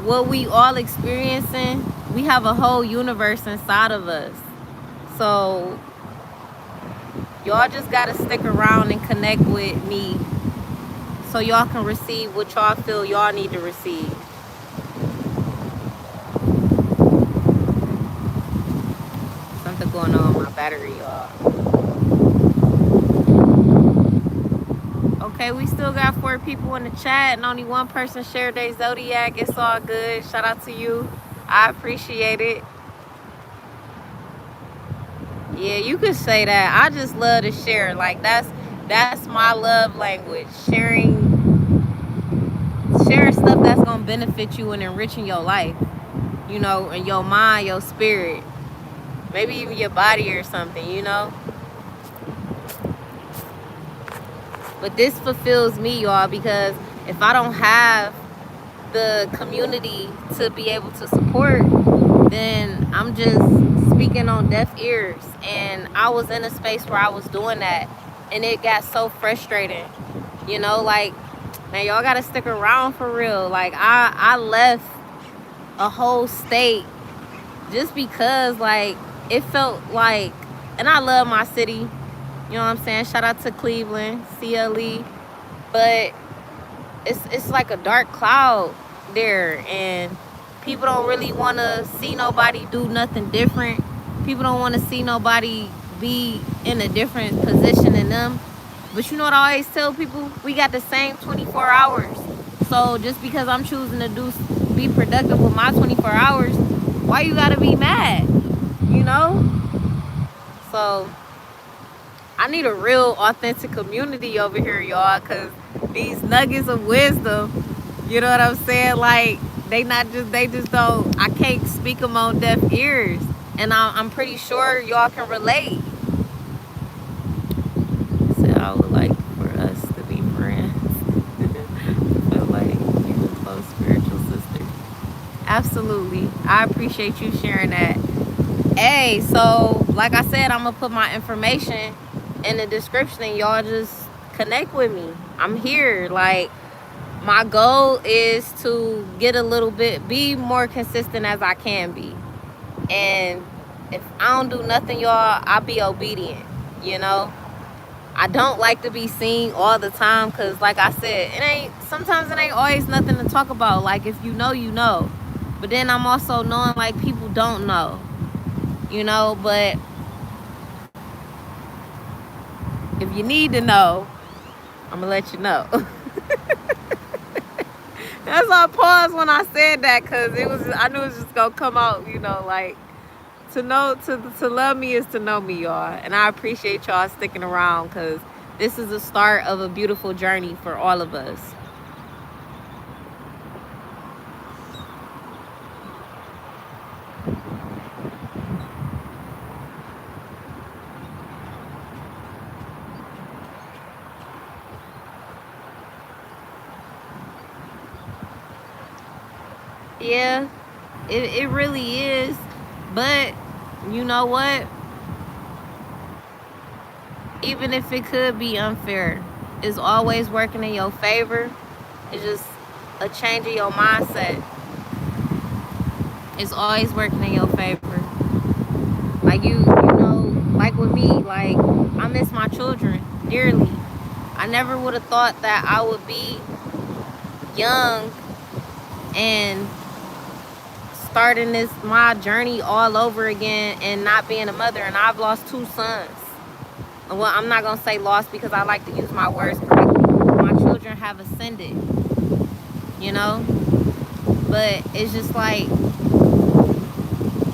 what we all experiencing, we have a whole universe inside of us. So y'all just gotta stick around and connect with me so y'all can receive what y'all feel y'all need to receive. Something going on with my battery, y'all. Okay, we still got 4 people in the chat and only 1 person shared their zodiac. It's all good. Shout out to you. I appreciate it. Yeah, you could say that. I just love to share. Like, that's my love language. Sharing stuff that's gonna benefit you and enriching your life. You know, and your mind, your spirit, maybe even your body or something, you know. But this fulfills me, y'all, because if I don't have the community to be able to support, then I'm just speaking on deaf ears. And I was in a space where I was doing that, and it got so frustrating, you know. Like, man, y'all gotta stick around for real. Like, I left a whole state just because, like, it felt like, and I love my city, you know what I'm saying? Shout out to Cleveland, CLE, but it's like a dark cloud there, and people don't really want to see nobody do nothing different. People don't want to see nobody be in a different position than them. But you know what I always tell people? We got the same 24 hours. So just because I'm choosing to be productive with my 24 hours, why you gotta be mad? You know? So I need a real authentic community over here, y'all, because these nuggets of wisdom, you know what I'm saying? Like, they just don't, I can't speak them on deaf ears. And I'm pretty sure y'all can relate. So I would like for us to be friends. I feel like you're a close spiritual sister. Absolutely. I appreciate you sharing that. Hey, so like I said, I'm going to put my information in the description and y'all just connect with me. I'm here. Like, my goal is to get a little bit, be more consistent as I can be. And if I don't do nothing, y'all, I'll be obedient, you know? I don't like to be seen all the time because, like I said, sometimes it ain't always nothing to talk about. Like, if you know, you know. But then I'm also knowing, like, people don't know, you know? But if you need to know, I'm going to let you know. That's why I paused when I said that, because I knew it was just going to come out, you know, like, to love me is to know me, y'all. And I appreciate y'all sticking around, because this is the start of a beautiful journey for all of us. Yeah, it really is. But you know what? Even if it could be unfair, it's always working in your favor. It's just a change of your mindset. It's always working in your favor. Like, you know, like with me, like, I miss my children dearly. I never would have thought that I would be young and starting my journey all over again and not being a mother. And I've lost 2 sons. Well, I'm not gonna say lost because I like to use my words correctly. My children have ascended, you know? But it's just like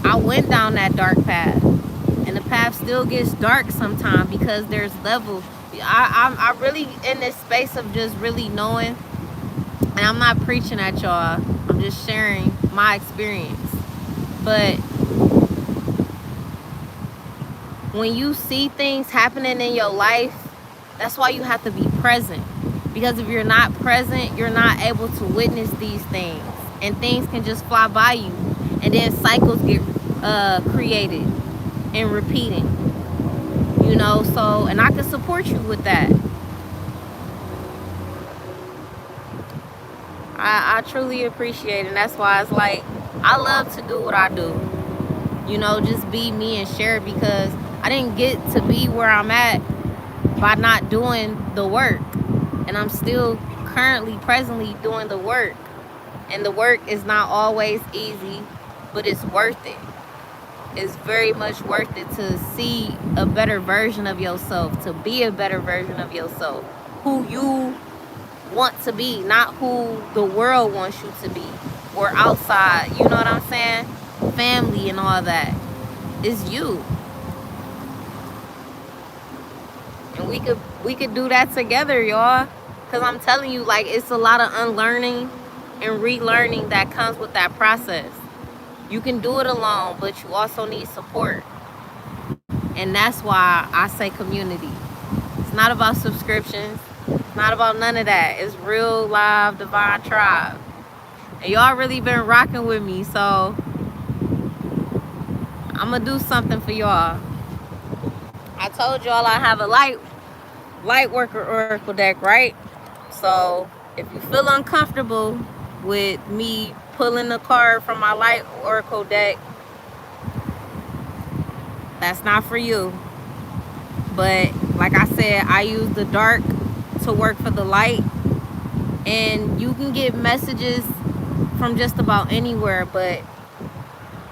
I went down that dark path. And the path still gets dark sometimes because there's levels. I really in this space of just really knowing, and I'm not preaching at y'all. I'm just sharing my experience. But when you see things happening in your life, that's why you have to be present. Because if you're not present, you're not able to witness these things. And things can just fly by you. And then cycles get created and repeating. You know, so, and I can support you with that. I truly appreciate it. And that's why it's like, I love to do what I do. You know, just be me and share it because I didn't get to be where I'm at by not doing the work. And I'm still currently, presently doing the work. And the work is not always easy, but it's worth it. It's very much worth it to see a better version of yourself, to be a better version of yourself, who you want to be, not who the world wants you to be, or outside, you know what I'm saying? Family and all that. It's you. And we could do that together, y'all. Cause I'm telling you, like, it's a lot of unlearning and relearning that comes with that process. You can do it alone, but you also need support. And that's why I say community. It's not about subscriptions. It's not about none of that. It's real live Divine Tribe. And y'all really been rocking with me, so I'm gonna do something for y'all. I told y'all I have a light worker oracle deck, right? So if you feel uncomfortable with me pulling a card from my light oracle deck, that's not for you. But like I said, I use the dark to work for the light. And you can get messages from just about anywhere, but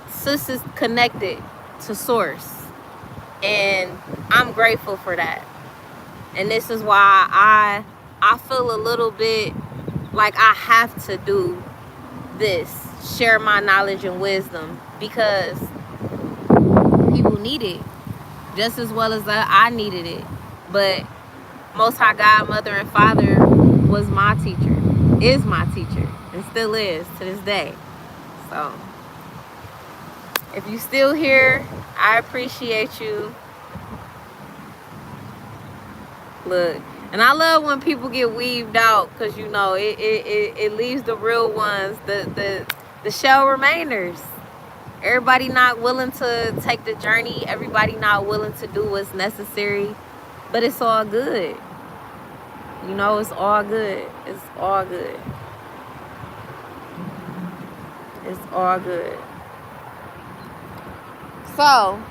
sis is connected to source. And I'm grateful for that. And this is why I feel a little bit like I have to do this, share my knowledge and wisdom, because people need it just as well as I needed it. But Most High God, Mother, and Father was my teacher, is my teacher, and still is to this day. So if you still here, I appreciate you. Look, and I love when people get weaved out, because you know it leaves the real ones, the shell remainers. Everybody not willing to take the journey. Everybody not willing to do what's necessary. But it's all good. You know, it's all good. It's all good. It's all good. So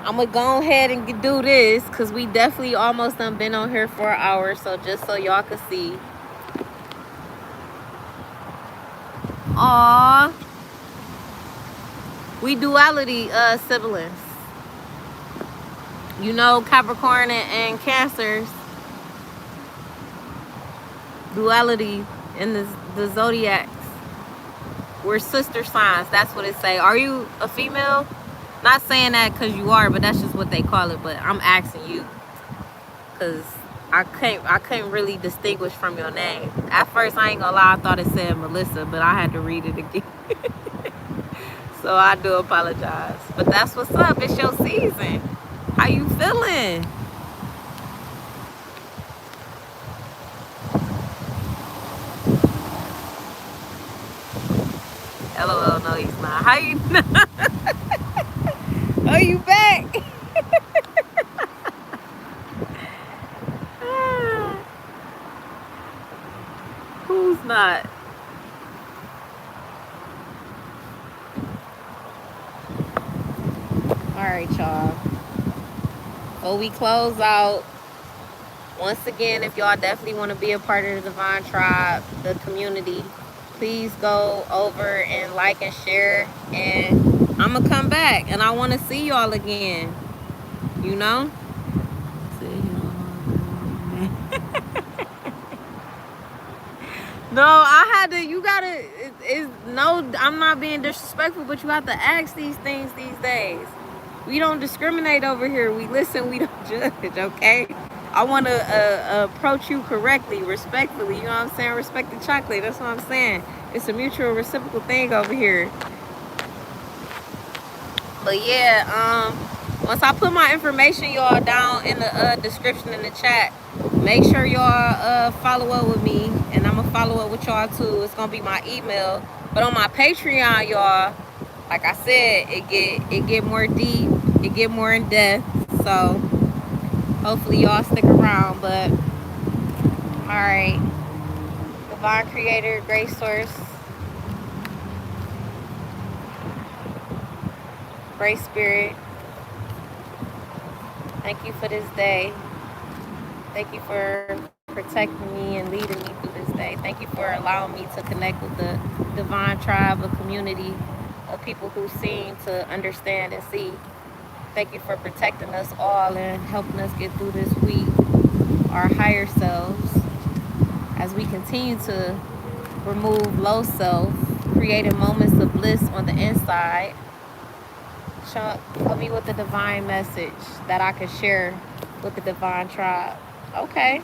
I'm gonna go ahead and do this, because we definitely almost done been on here for an hour. So just so y'all can see. Aww. We duality siblings. You know, Capricorn and Cancers. Duality in the zodiacs. We're sister signs. That's what it say. Are you a female? Not saying that because you are, but that's just what they call it. But I'm asking you, because I couldn't really distinguish from your name. At first, I ain't gonna lie, I thought it said Melissa, but I had to read it again. So I do apologize. But that's what's up. It's your season. How you feeling? LOL, no, he's not. How you? Oh, you back? Who's not? All right, y'all. Well, we close out. Once again, if y'all definitely want to be a part of the Divine Tribe, the community, please go over and like and share. And I'm going to come back. And I want to see y'all again. You know? No, I had to. You gotta. No, I'm not being disrespectful, but you have to ask these things these days. We don't discriminate over here. We listen. We don't judge. Okay. I want to approach you correctly, respectfully. You know what I'm saying? Respect the chocolate. That's what I'm saying. It's a mutual, reciprocal thing over here. But yeah, once I put my information, y'all, down in the description in the chat, make sure y'all follow up with me, and I'm gonna follow up with y'all too. It's gonna be my email. But on my Patreon, y'all, like I said, it get more deep, it get more in depth. So hopefully y'all stick around. But all right, Divine Creator, Great Source, Great Spirit, thank you for this day. Thank you for protecting me and leading me through this day. Thank you for allowing me to connect with the Divine Tribe, a community of people who seem to understand and see. Thank you for protecting us all and helping us get through this week, our higher selves, as we continue to remove low self, creating moments of bliss on the inside. Help me with the divine message that I can share with the Divine Tribe. Okay.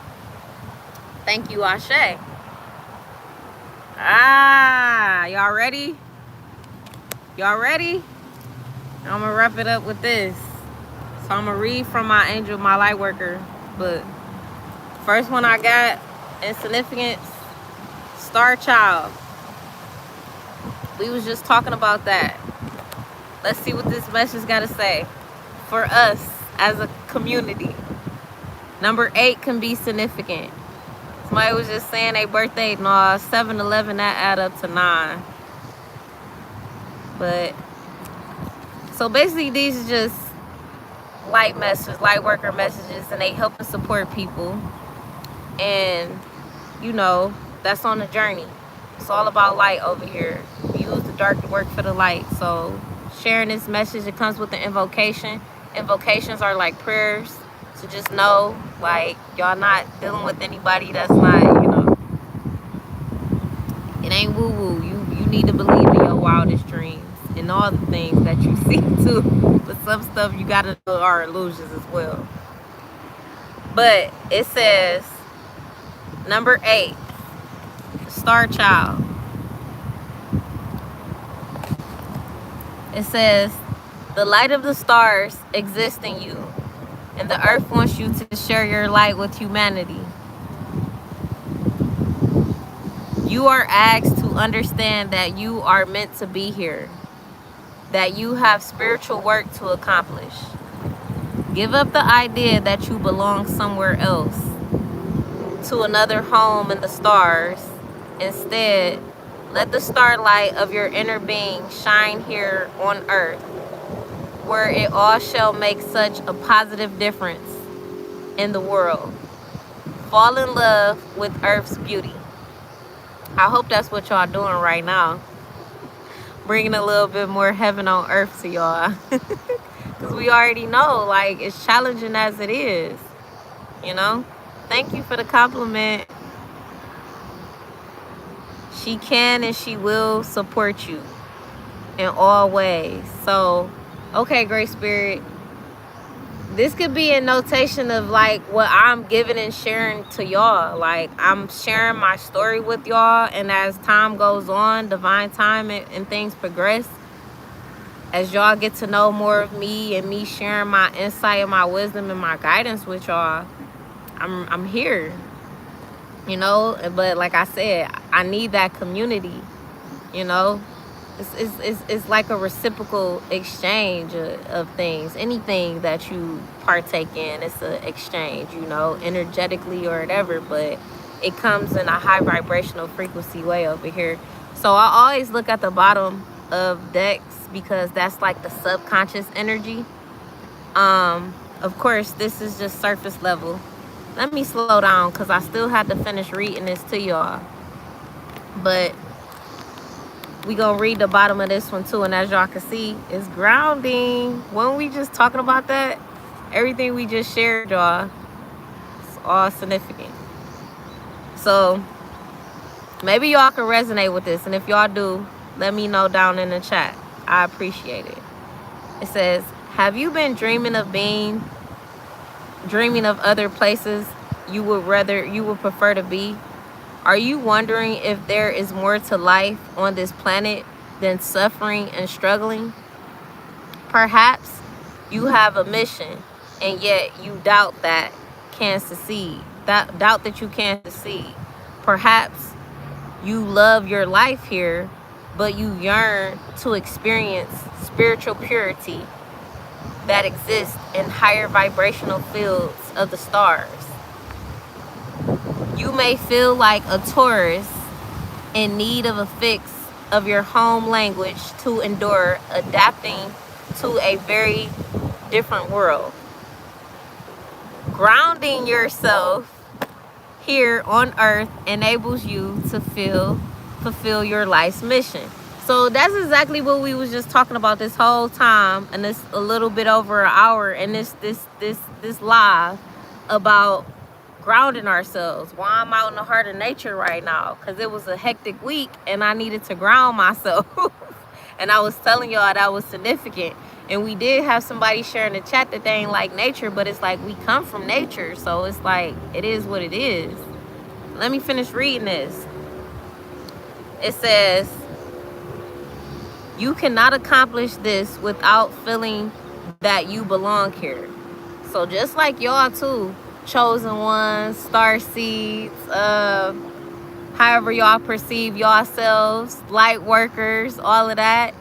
Thank you, Ashe. Y'all ready? Y'all ready? I'm gonna wrap it up with this. So I'm gonna read from my angel, my light worker book. First one I got, Insignificance, Star Child. We was just talking about that. Let's see what this message gotta say for us as a community. Number 8 can be significant. Somebody was just saying their birthday, no, 7-11, that add up to 9. But, so basically these are just light messages, light worker messages, and they help and support people. And, you know, that's on the journey. It's all about light over here. We use the dark to work for the light. So sharing this message, it comes with an invocation. Invocations are like prayers. So just know, like, y'all not dealing with anybody that's not, you know, it ain't woo-woo. You need to believe in your wildest dreams and all the things that you see too. But some stuff you gotta know are illusions as well. But it says, number 8, Star Child. It says, the light of the stars exists in you, and the earth wants you to share your light with humanity. You are asked to understand that you are meant to be here, that you have spiritual work to accomplish. Give up the idea that you belong somewhere else, to another home in the stars. Instead, let the starlight of your inner being shine here on earth, where it all shall make such a positive difference in the world. Fall in love with earth's beauty. I hope that's what y'all doing right now. Bringing a little bit more heaven on earth to y'all. Because we already know, like, it's challenging as it is, you know? Thank you for the compliment. She can and she will support you in all ways. So, okay, Great Spirit. This could be a notation of like what I'm giving and sharing to y'all. Like, I'm sharing my story with y'all, and as time goes on, divine time and things progress, as y'all get to know more of me and me sharing my insight and my wisdom and my guidance with y'all, I'm here, you know. But like I said, I need that community, you know. It's like a reciprocal exchange of things. Anything that you partake in, it's an exchange, you know, energetically or whatever, but it comes in a high vibrational frequency way over here. So I always look at the bottom of decks because that's like the subconscious energy. Of course, this is just surface level. Let me slow down because I still had to finish reading this to y'all. But we gonna read the bottom of this one too, and as y'all can see, it's grounding. When we just talking about that, everything we just shared, y'all, it's all significant. So Maybe y'all can resonate with this, and if y'all do, let me know down in the chat. I appreciate it. It says, have you been dreaming of other places you would prefer to be? Are you wondering if there is more to life on this planet than suffering and struggling? Perhaps you have a mission, and yet you doubt that you can succeed. Perhaps you love your life here, but you yearn to experience spiritual purity that exists in higher vibrational fields of the stars. You may feel like a tourist in need of a fix of your home language to endure adapting to a very different world. Grounding yourself here on earth enables you to fulfill your life's mission. So that's exactly what we was just talking about this whole time, and this a little bit over an hour, and this live about grounding ourselves. Why I'm out in the heart of nature right now, because it was a hectic week and I needed to ground myself. And I was telling y'all that was significant. And we did have somebody share in the chat that they ain't like nature, but it's like we come from nature, so it's like it is what it is. Let me finish reading this. It says, you cannot accomplish this without feeling that you belong here. So just like y'all too, chosen ones, star seeds, however y'all perceive yourselves, light workers, all of that.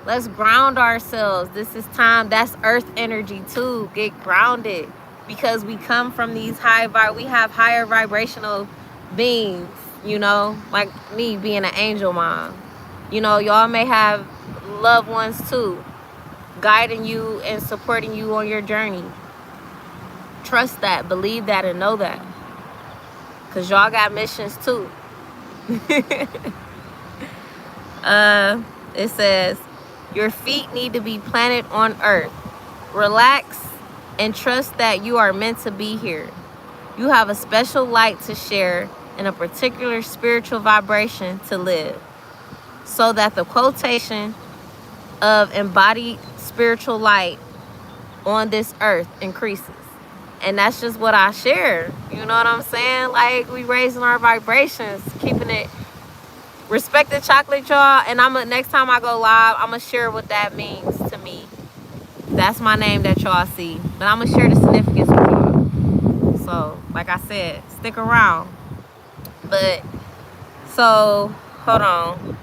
Let's ground ourselves. This is time. That's earth energy too. Get grounded, because we come from these we have higher vibrational beings, you know, like me being an angel mom. You know, y'all may have loved ones too, guiding you and supporting you on your journey. Trust that, believe that, and know that, because y'all got missions too. It says, your feet need to be planted on earth. Relax and trust that you are meant to be here. You have a special light to share and a particular spiritual vibration to live, so that the quotation of embodied spiritual light on this earth increases. And that's just what I share. You know what I'm saying? Like, we raising our vibrations, keeping it. Respect the chocolate, y'all. And next time I go live, I'm gonna share what that means to me. That's my name that y'all see. But I'm gonna share the significance with y'all. So, like I said, stick around. But, so, hold on.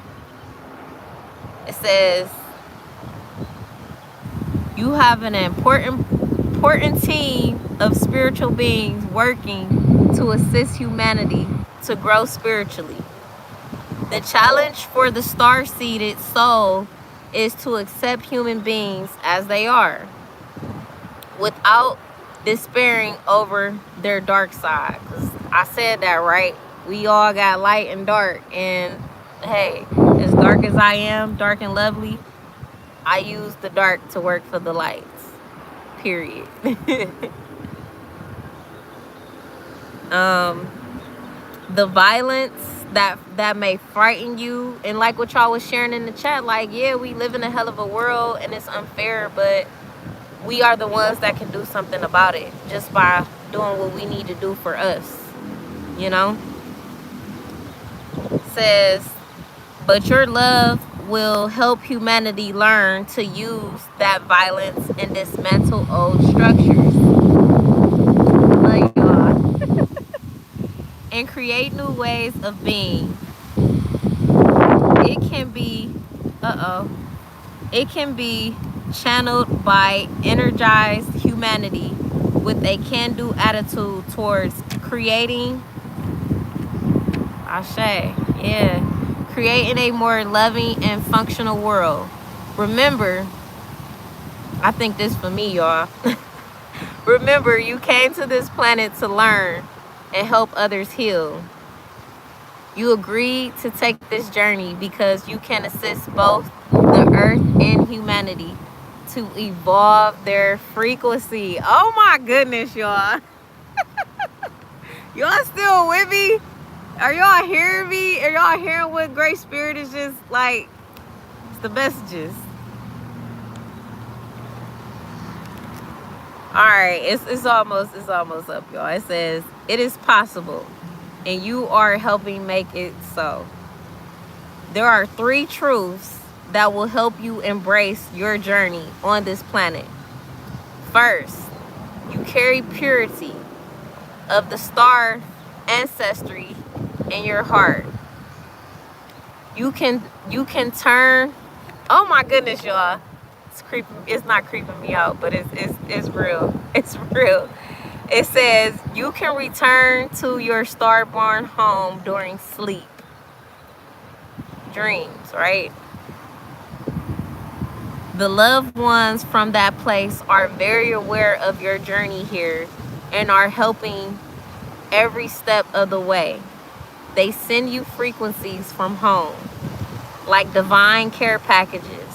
It says, you have an important team of spiritual beings working to assist humanity to grow spiritually. The challenge for the star-seeded soul is to accept human beings as they are, without despairing over their dark side. 'Cause I said that, right? We all got light and dark, and hey, as dark as I am, dark and lovely, I use the dark to work for the lights. Period. The violence that may frighten you, and like what y'all was sharing in the chat, like, yeah, we live in a hell of a world and it's unfair, but we are the ones that can do something about it just by doing what we need to do for us, you know. It says, but your love will help humanity learn to use that violence and dismantle old structures. Love y'all. And create new ways of being. It can be channeled by energized humanity with a can-do attitude towards creating creating a more loving and functional world. Remember, I think this for me, y'all. Remember, you came to this planet to learn and help others heal. You agreed to take this journey because you can assist both the earth and humanity to evolve their frequency. Oh my goodness, y'all. Y'all still with me? Are y'all hearing me? Are y'all hearing what Great Spirit is just like? It's the messages. All right, it's almost up, y'all. It says it is possible, and you are helping make it so. There are 3 truths that will help you embrace your journey on this planet. First, you carry purity of the star ancestry in your heart. You can turn. Oh my goodness, y'all. It's not creeping me out, but it's real. It's real. It says you can return to your star-born home during sleep. Dreams, right? The loved ones from that place are very aware of your journey here and are helping every step of the way. They send you frequencies from home, like divine care packages,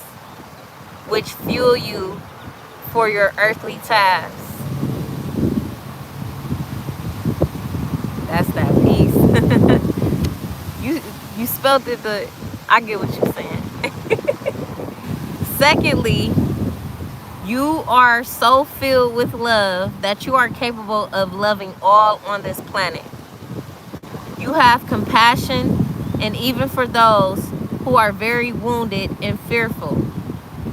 which fuel you for your earthly tasks. That's that peace. you spelled it. I get what you're saying. Secondly, you are so filled with love that you are capable of loving all on this planet. You have compassion, and even for those who are very wounded and fearful,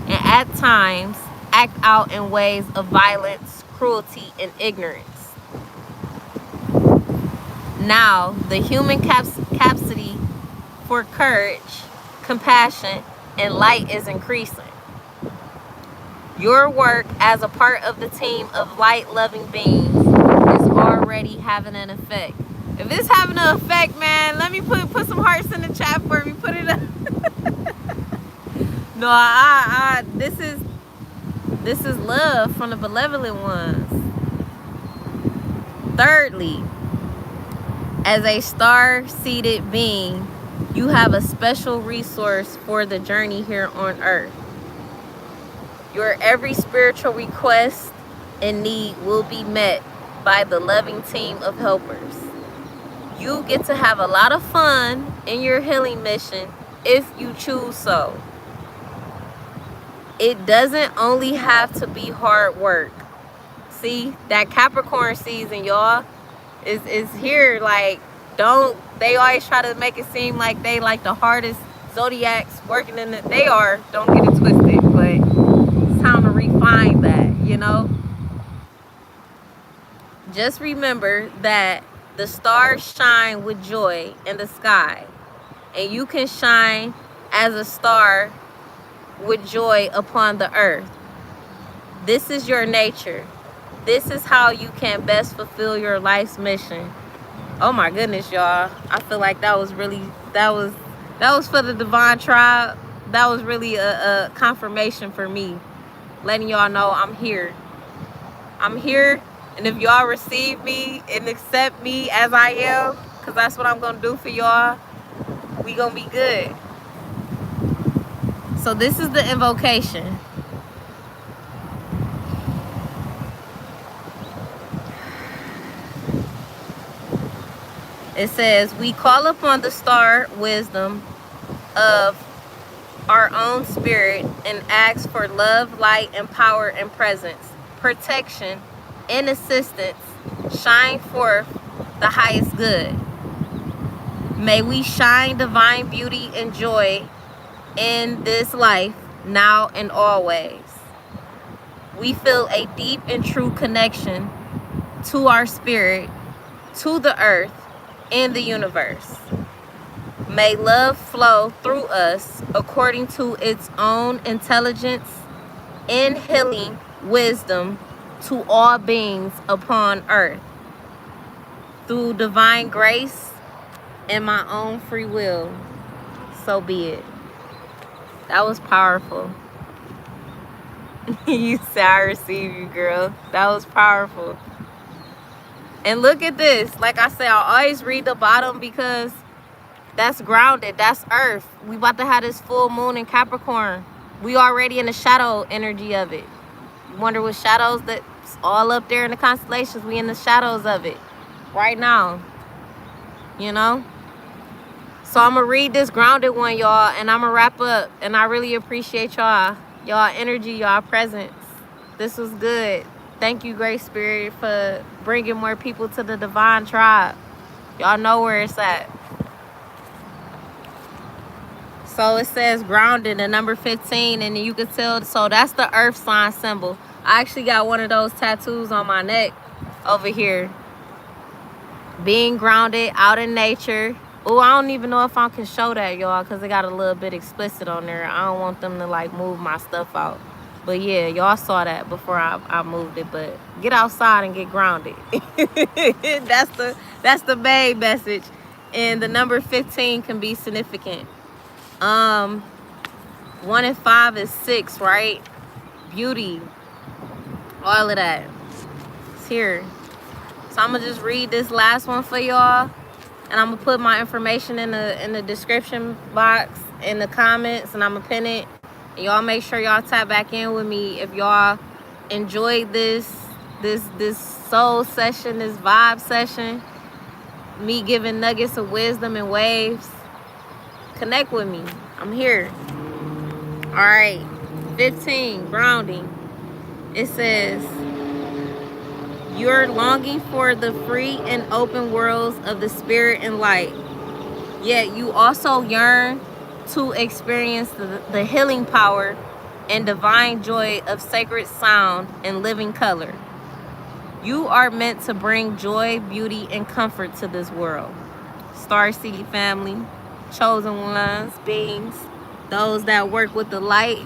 and at times act out in ways of violence, cruelty, and ignorance. Now, the human capacity for courage, compassion, and light is increasing. Your work as a part of the team of light-loving beings is already having an effect. If it's having an effect, man, let me put some hearts in the chat for me. Put it up. No, this is love from the benevolent ones. Thirdly, as a star-seeded being, you have a special resource for the journey here on Earth. Your every spiritual request and need will be met by the loving team of helpers. You get to have a lot of fun in your healing mission if you choose so. It doesn't only have to be hard work. See, that Capricorn season, y'all, is here. Like, they always try to make it seem like they like the hardest zodiacs working in it. They are, don't get it twisted, but it's time to refine that, you know? Just remember that the stars shine with joy in the sky, and you can shine as a star with joy upon the earth. This is your nature. This is how you can best fulfill your life's mission. Oh my goodness, y'all. I feel like that was for the Divine Tribe. That was really a confirmation for me, letting y'all know I'm here. I'm here, and if y'all receive me and accept me as I am, because that's what I'm gonna do for y'all, we gonna be good. So this is the invocation. It says, we call upon the star wisdom of our own spirit and ask for love, light, and power and presence, protection, and assistance. Shine forth the highest good. May we shine divine beauty and joy in this life, now and always. We feel a deep and true connection to our spirit, to the earth, and the universe. May love flow through us according to its own intelligence and healing wisdom to all beings upon earth. Through divine grace and my own free will, so be it. That was powerful. You said I receive you, girl. That was powerful. And look at this. Like I said, I always read the bottom because that's grounded. That's earth. We about to have this full moon in Capricorn. We already in the shadow energy of it. You wonder what shadows? That's all up there in the constellations. We in the shadows of it right now. You know? So I'm gonna read this grounded one, y'all, and I'm gonna wrap up. And I really appreciate y'all energy, y'all presence. This was good. Thank you, Great Spirit, for bringing more people to the Divine Tribe. Y'all know where it's at. So it says grounded, the number 15, and you can tell. So that's the earth sign symbol. I actually got one of those tattoos on my neck over here. Being grounded out in nature. Oh, I don't even know if I can show that, y'all, because it got a little bit explicit on there. I don't want them to like move my stuff out. But yeah, y'all saw that before I moved it. But get outside and get grounded. That's the main message. And the number 15 can be significant. 1 and 5 is 6, right? Beauty. All of that. It's here. So I'm gonna just read this last one for y'all. And I'm gonna put my information in the description box, in the comments, and I'm gonna pin it. And y'all make sure y'all tap back in with me if y'all enjoyed this soul session, this vibe session, me giving nuggets of wisdom and waves. Connect with me. I'm here. All right. 15, grounding. It says, you're longing for the free and open worlds of the spirit and light. Yet you also yearn to experience the healing power and divine joy of sacred sound and living color. You are meant to bring joy, beauty, and comfort to this world. Starseed family, chosen ones, beings, those that work with the light,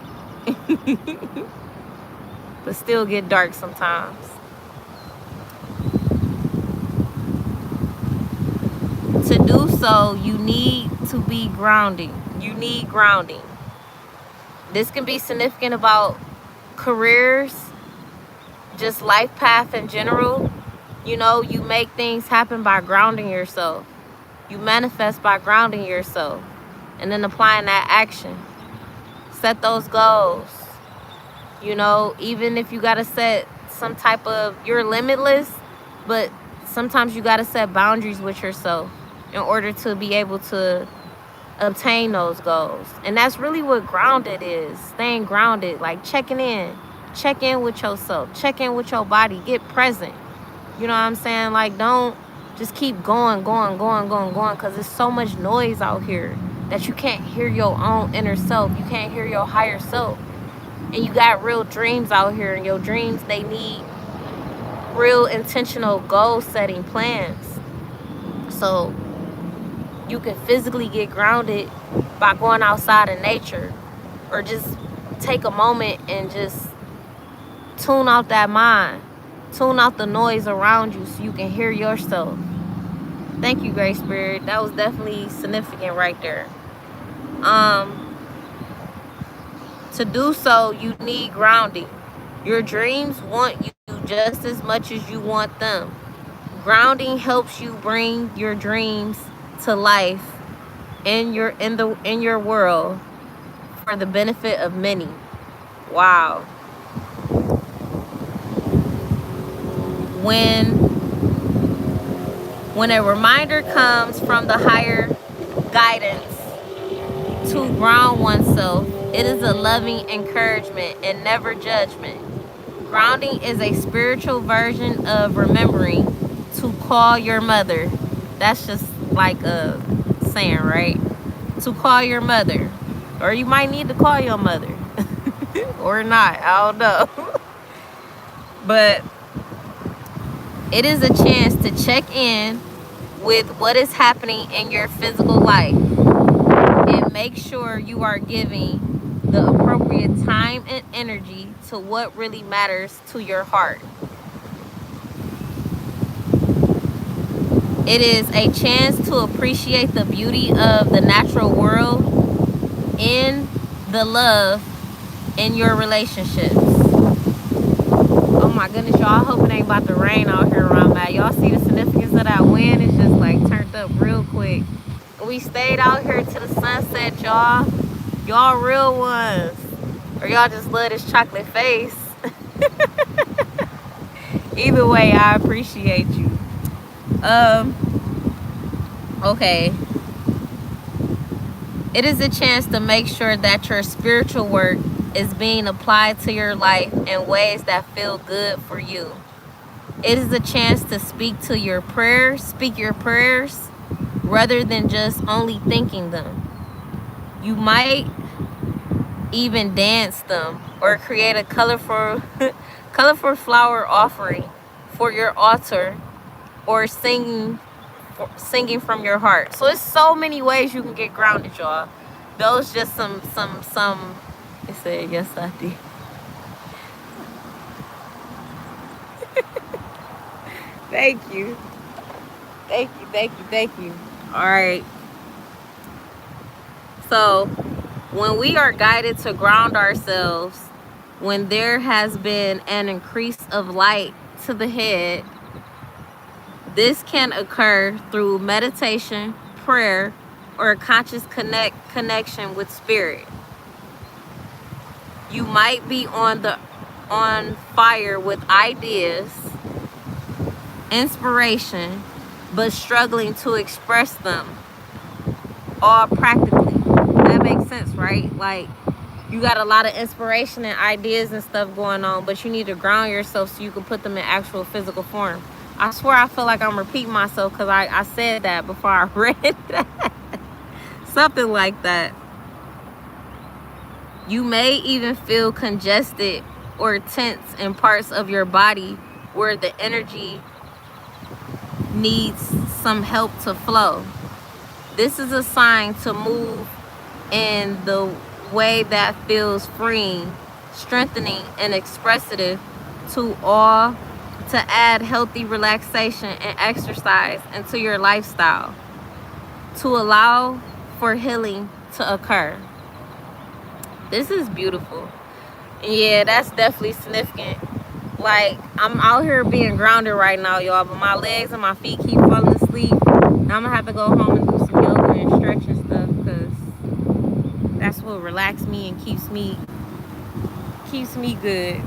but still get dark sometimes. To do so, you need to be grounding. You need grounding. This can be significant about careers, just life path in general. You know, you make things happen by grounding yourself. You manifest by grounding yourself and then applying that action. Set those goals. You know, even if you got to set some type of, you're limitless, but sometimes you got to set boundaries with yourself in order to be able to obtain those goals. And that's really what grounded is. Staying grounded, like checking in. Check in with yourself. Check in with your body. Get present. You know what I'm saying? Like, don't just keep going, because there's so much noise out here that you can't hear your own inner self. You can't hear your higher self. And you got real dreams out here, and your dreams, they need real intentional goal setting plans. So you can physically get grounded by going outside in nature, or just take a moment and just tune out that mind, tune out the noise around you so you can hear yourself. Thank you, Great Spirit. That was definitely significant right there. To do so, you need grounding. Your dreams want you just as much as you want them. Grounding helps you bring your dreams to life in your world for the benefit of many. Wow. When a reminder comes from the higher guidance to ground oneself, it is a loving encouragement and never judgment. Grounding is a spiritual version of remembering to call your mother. That's just like a saying, right? To call your mother. Or you might need to call your mother. Or not. I don't know. But it is a chance to check in with what is happening in your physical life and make sure you are giving the appropriate time and energy to what really matters to your heart. It is a chance to appreciate the beauty of the natural world and the love in your relationships. Oh my goodness, y'all. I hope it ain't about to rain out here where I'm at. Y'all see the significance of that wind? It's just like turned up real quick. We stayed out here to the sunset, y'all. Y'all real ones. Or y'all just love this chocolate face. Either way, I appreciate you. Okay. It is a chance to make sure that your spiritual work is being applied to your life in ways that feel good for you. It is a chance to speak your prayers rather than just only thinking them. You might even dance them or create a colorful colorful flower offering for your altar, or singing from your heart. So it's so many ways you can get grounded, y'all. Those just some it said yes I did. Thank you. Thank you. All right. So when we are guided to ground ourselves, when there has been an increase of light to the head, this can occur through meditation, prayer, or a conscious connection with spirit. You might be on fire with ideas, inspiration, but struggling to express them all practically. That makes sense, right? Like, you got a lot of inspiration and ideas and stuff going on, but you need to ground yourself so you can put them in actual physical form. I swear I feel like I'm repeating myself because I said that before I read that. Something like that. You may even feel congested or tense in parts of your body where the energy needs some help to flow. This is a sign to move in the way that feels freeing, strengthening, and expressive to add healthy relaxation and exercise into your lifestyle, to allow for healing to occur. This is beautiful. Yeah, that's definitely significant. Like, I'm out here being grounded right now, y'all, but my legs and my feet keep falling asleep. And I'm gonna have to go home and do some yoga and stretch and stuff, because that's what relaxes me and keeps me good.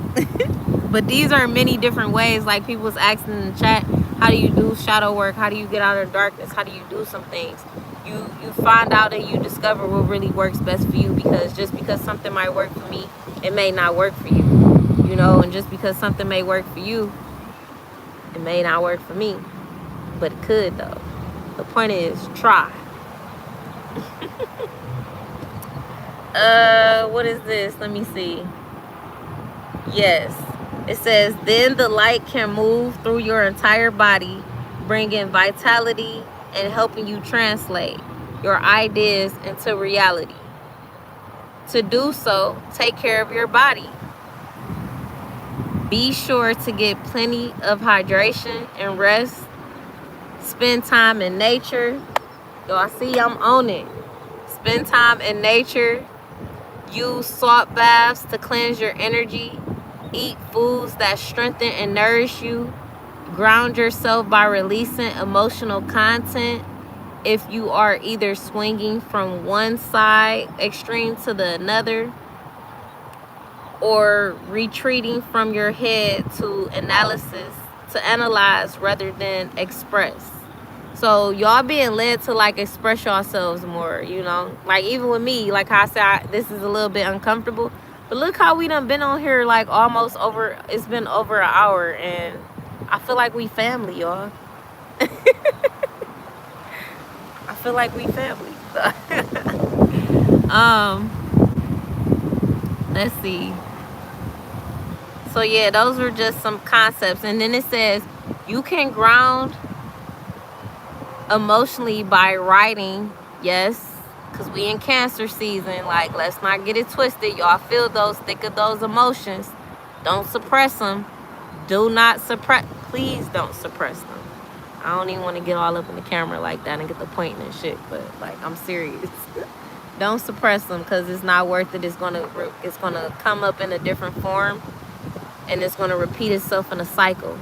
But these are many different ways. Like, people was asking in the chat, how do you do shadow work? How do you get out of darkness? How do you do some things? You find out and you discover what really works best for you, because just because something might work for me, it may not work for you. You know, and just because something may work for you, it may not work for me. But it could, though. The point is, try. What is this? Let me see. Yes. It says, then the light can move through your entire body, bringing vitality and helping you translate your ideas into reality. To do so, take care of your body. Be sure to get plenty of hydration and rest. Spend time in nature. Y'all see, I'm on it. Spend time in nature. Use salt baths to cleanse your energy. Eat foods that strengthen and nourish you. Ground yourself by releasing emotional content. If you are either swinging from one side extreme to the another, or retreating from your head to analyze rather than express. So y'all being led to, like, express yourselves more, you know? Like, even with me, like I said, this is a little bit uncomfortable. But look how we done been on here, like, it's been over an hour, and I feel like we family, y'all. I feel like we family. Let's see. So yeah, those were just some concepts. And then it says you can ground emotionally by writing. Yes, because we in Cancer season. Like, let's not get it twisted. Y'all feel those, think of those emotions. Don't suppress them. Do not suppress. Please don't suppress them. I don't even want to get all up in the camera like that and get the pointing and shit. But, like, I'm serious. Don't suppress them, because it's not worth it. It's gonna come up in a different form. And it's going to repeat itself in a cycle.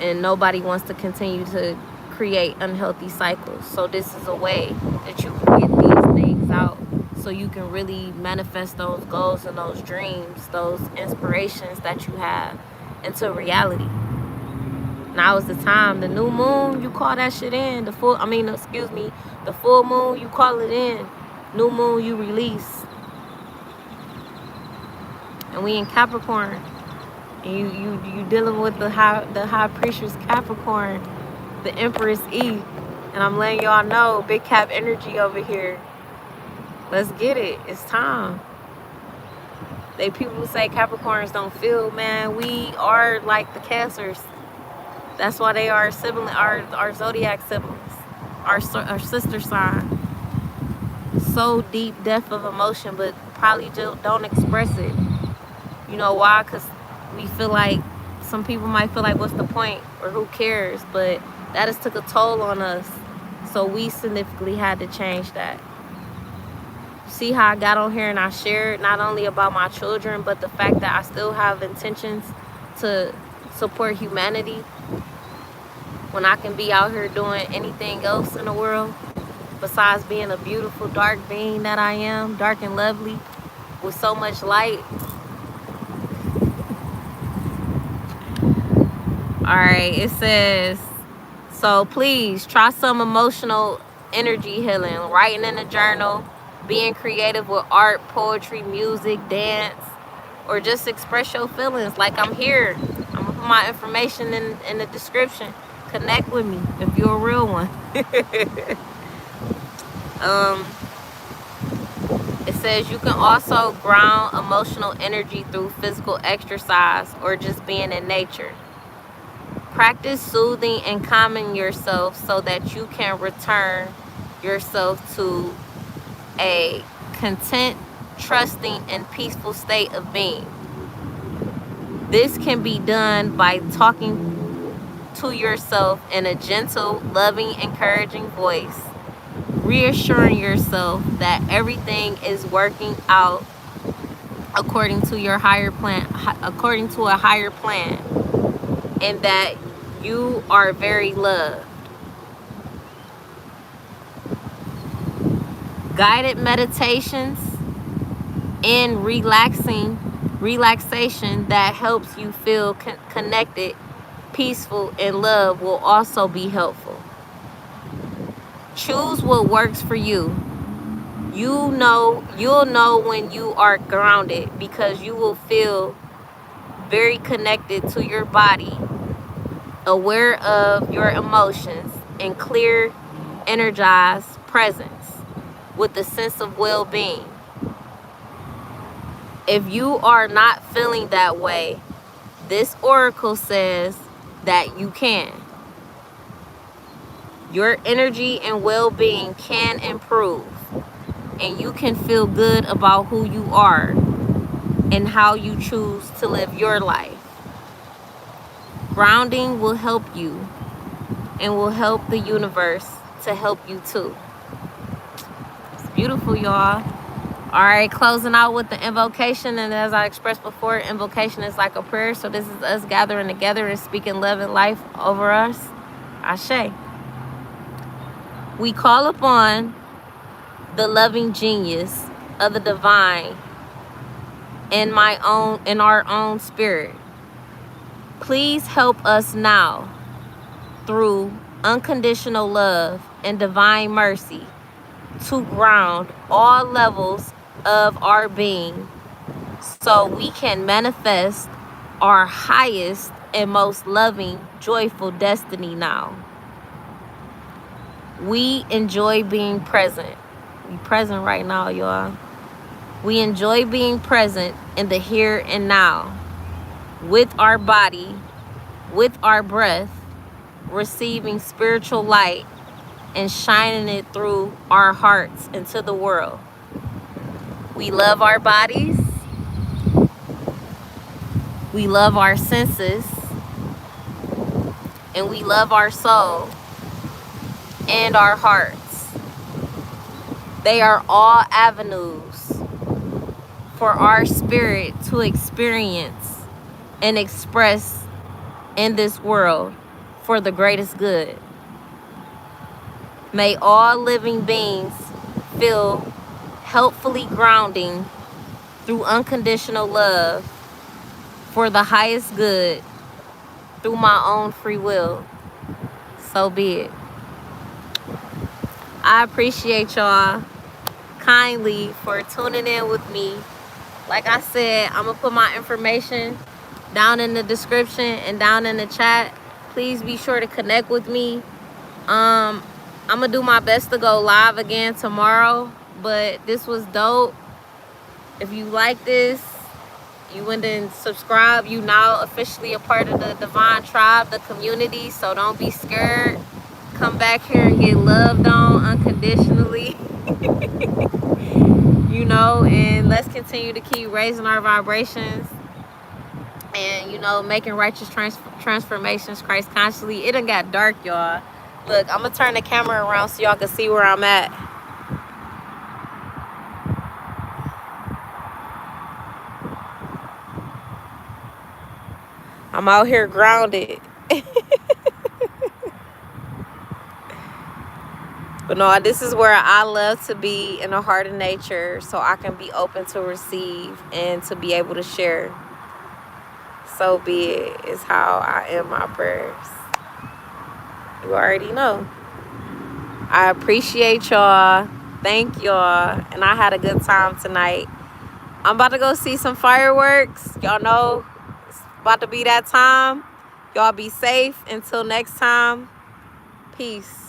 And nobody wants to continue to create unhealthy cycles. So this is a way that you can get these things out, so you can really manifest those goals and those dreams, those inspirations that you have, into reality. Now is the time. The new moon, you call that shit in. The full moon, you call it in. New moon, you release. And we in Capricorn. And you dealing with the high priestess Capricorn, the Empress E. And I'm letting y'all know, big cap energy over here. Let's get it. It's time. People who say Capricorns don't feel, man, we are like the Cancers. That's why they are sibling, our zodiac siblings, our sister sign. So deep depth of emotion, but probably just don't express it. You know why? Because we feel like, some people might feel like, what's the point, or who cares? But that has took a toll on us. So we significantly had to change that. See how I got on here and I shared not only about my children, but the fact that I still have intentions to support humanity when I can be out here doing anything else in the world besides being a beautiful dark being that I am, dark and lovely with so much light. All right, it says, so please try some emotional energy healing, writing in a journal, being creative with art, poetry, music, dance, or just express your feelings. Like, I'm here. I'm gonna put my information in the description. Connect with me if you're a real one. It says you can also ground emotional energy through physical exercise or just being in nature. Practice soothing and calming yourself so that you can return yourself to a content, trusting, and peaceful state of being. This can be done by talking to yourself in a gentle, loving, encouraging voice, reassuring yourself that everything is working out according to your higher plan, according to a higher plan, and that you are very loved. Guided meditations and relaxation that helps you feel connected, peaceful, and love will also be helpful. Choose what works for you. You'll know when you are grounded because you will feel very connected to your body, aware of your emotions, and clear, energized presence with a sense of well-being. If you are not feeling that way, this oracle says that you can. Your energy and well-being can improve, and you can feel good about who you are and how you choose to live your life. Grounding will help you and will help the universe to help you too. It's beautiful, y'all. All right, closing out with the invocation. And as I expressed before, invocation is like a prayer. So this is us gathering together and speaking love and life over us. Ashe. We call upon the loving genius of the divine in our own spirit. Please help us now through unconditional love and divine mercy to ground all levels of our being so we can manifest our highest and most loving, joyful destiny now. We enjoy being present. We present right now, y'all. We enjoy being present in the here and now with our body, with our breath, receiving spiritual light and shining it through our hearts into the world. We love our bodies. We love our senses. And we love our soul and our hearts. They are all avenues for our spirit to experience and express in this world for the greatest good. May all living beings feel helpfully grounding through unconditional love for the highest good through my own free will. So be it. I appreciate y'all. kindly for tuning in with me. Like I said, I'm going to put my information down in the description and down in the chat. Please be sure to connect with me. I'm going to do my best to go live again tomorrow. But this was dope. If you like this, you went and subscribe. You now officially a part of the Divine Tribe, the community. So don't be scared. Come back here and get loved on unconditionally. You know, and let's continue to keep raising our vibrations and, you know, making righteous transformations Christ consciously. It done got dark, y'all. Look, I'm going to turn the camera around so y'all can see where I'm at. I'm out here grounded. But no, this is where I love to be, in the heart of nature, so I can be open to receive and to be able to share. So be it is how I end my prayers. You already know. I appreciate y'all. Thank y'all. And I had a good time tonight. I'm about to go see some fireworks. Y'all know it's about to be that time. Y'all be safe. Until next time. Peace.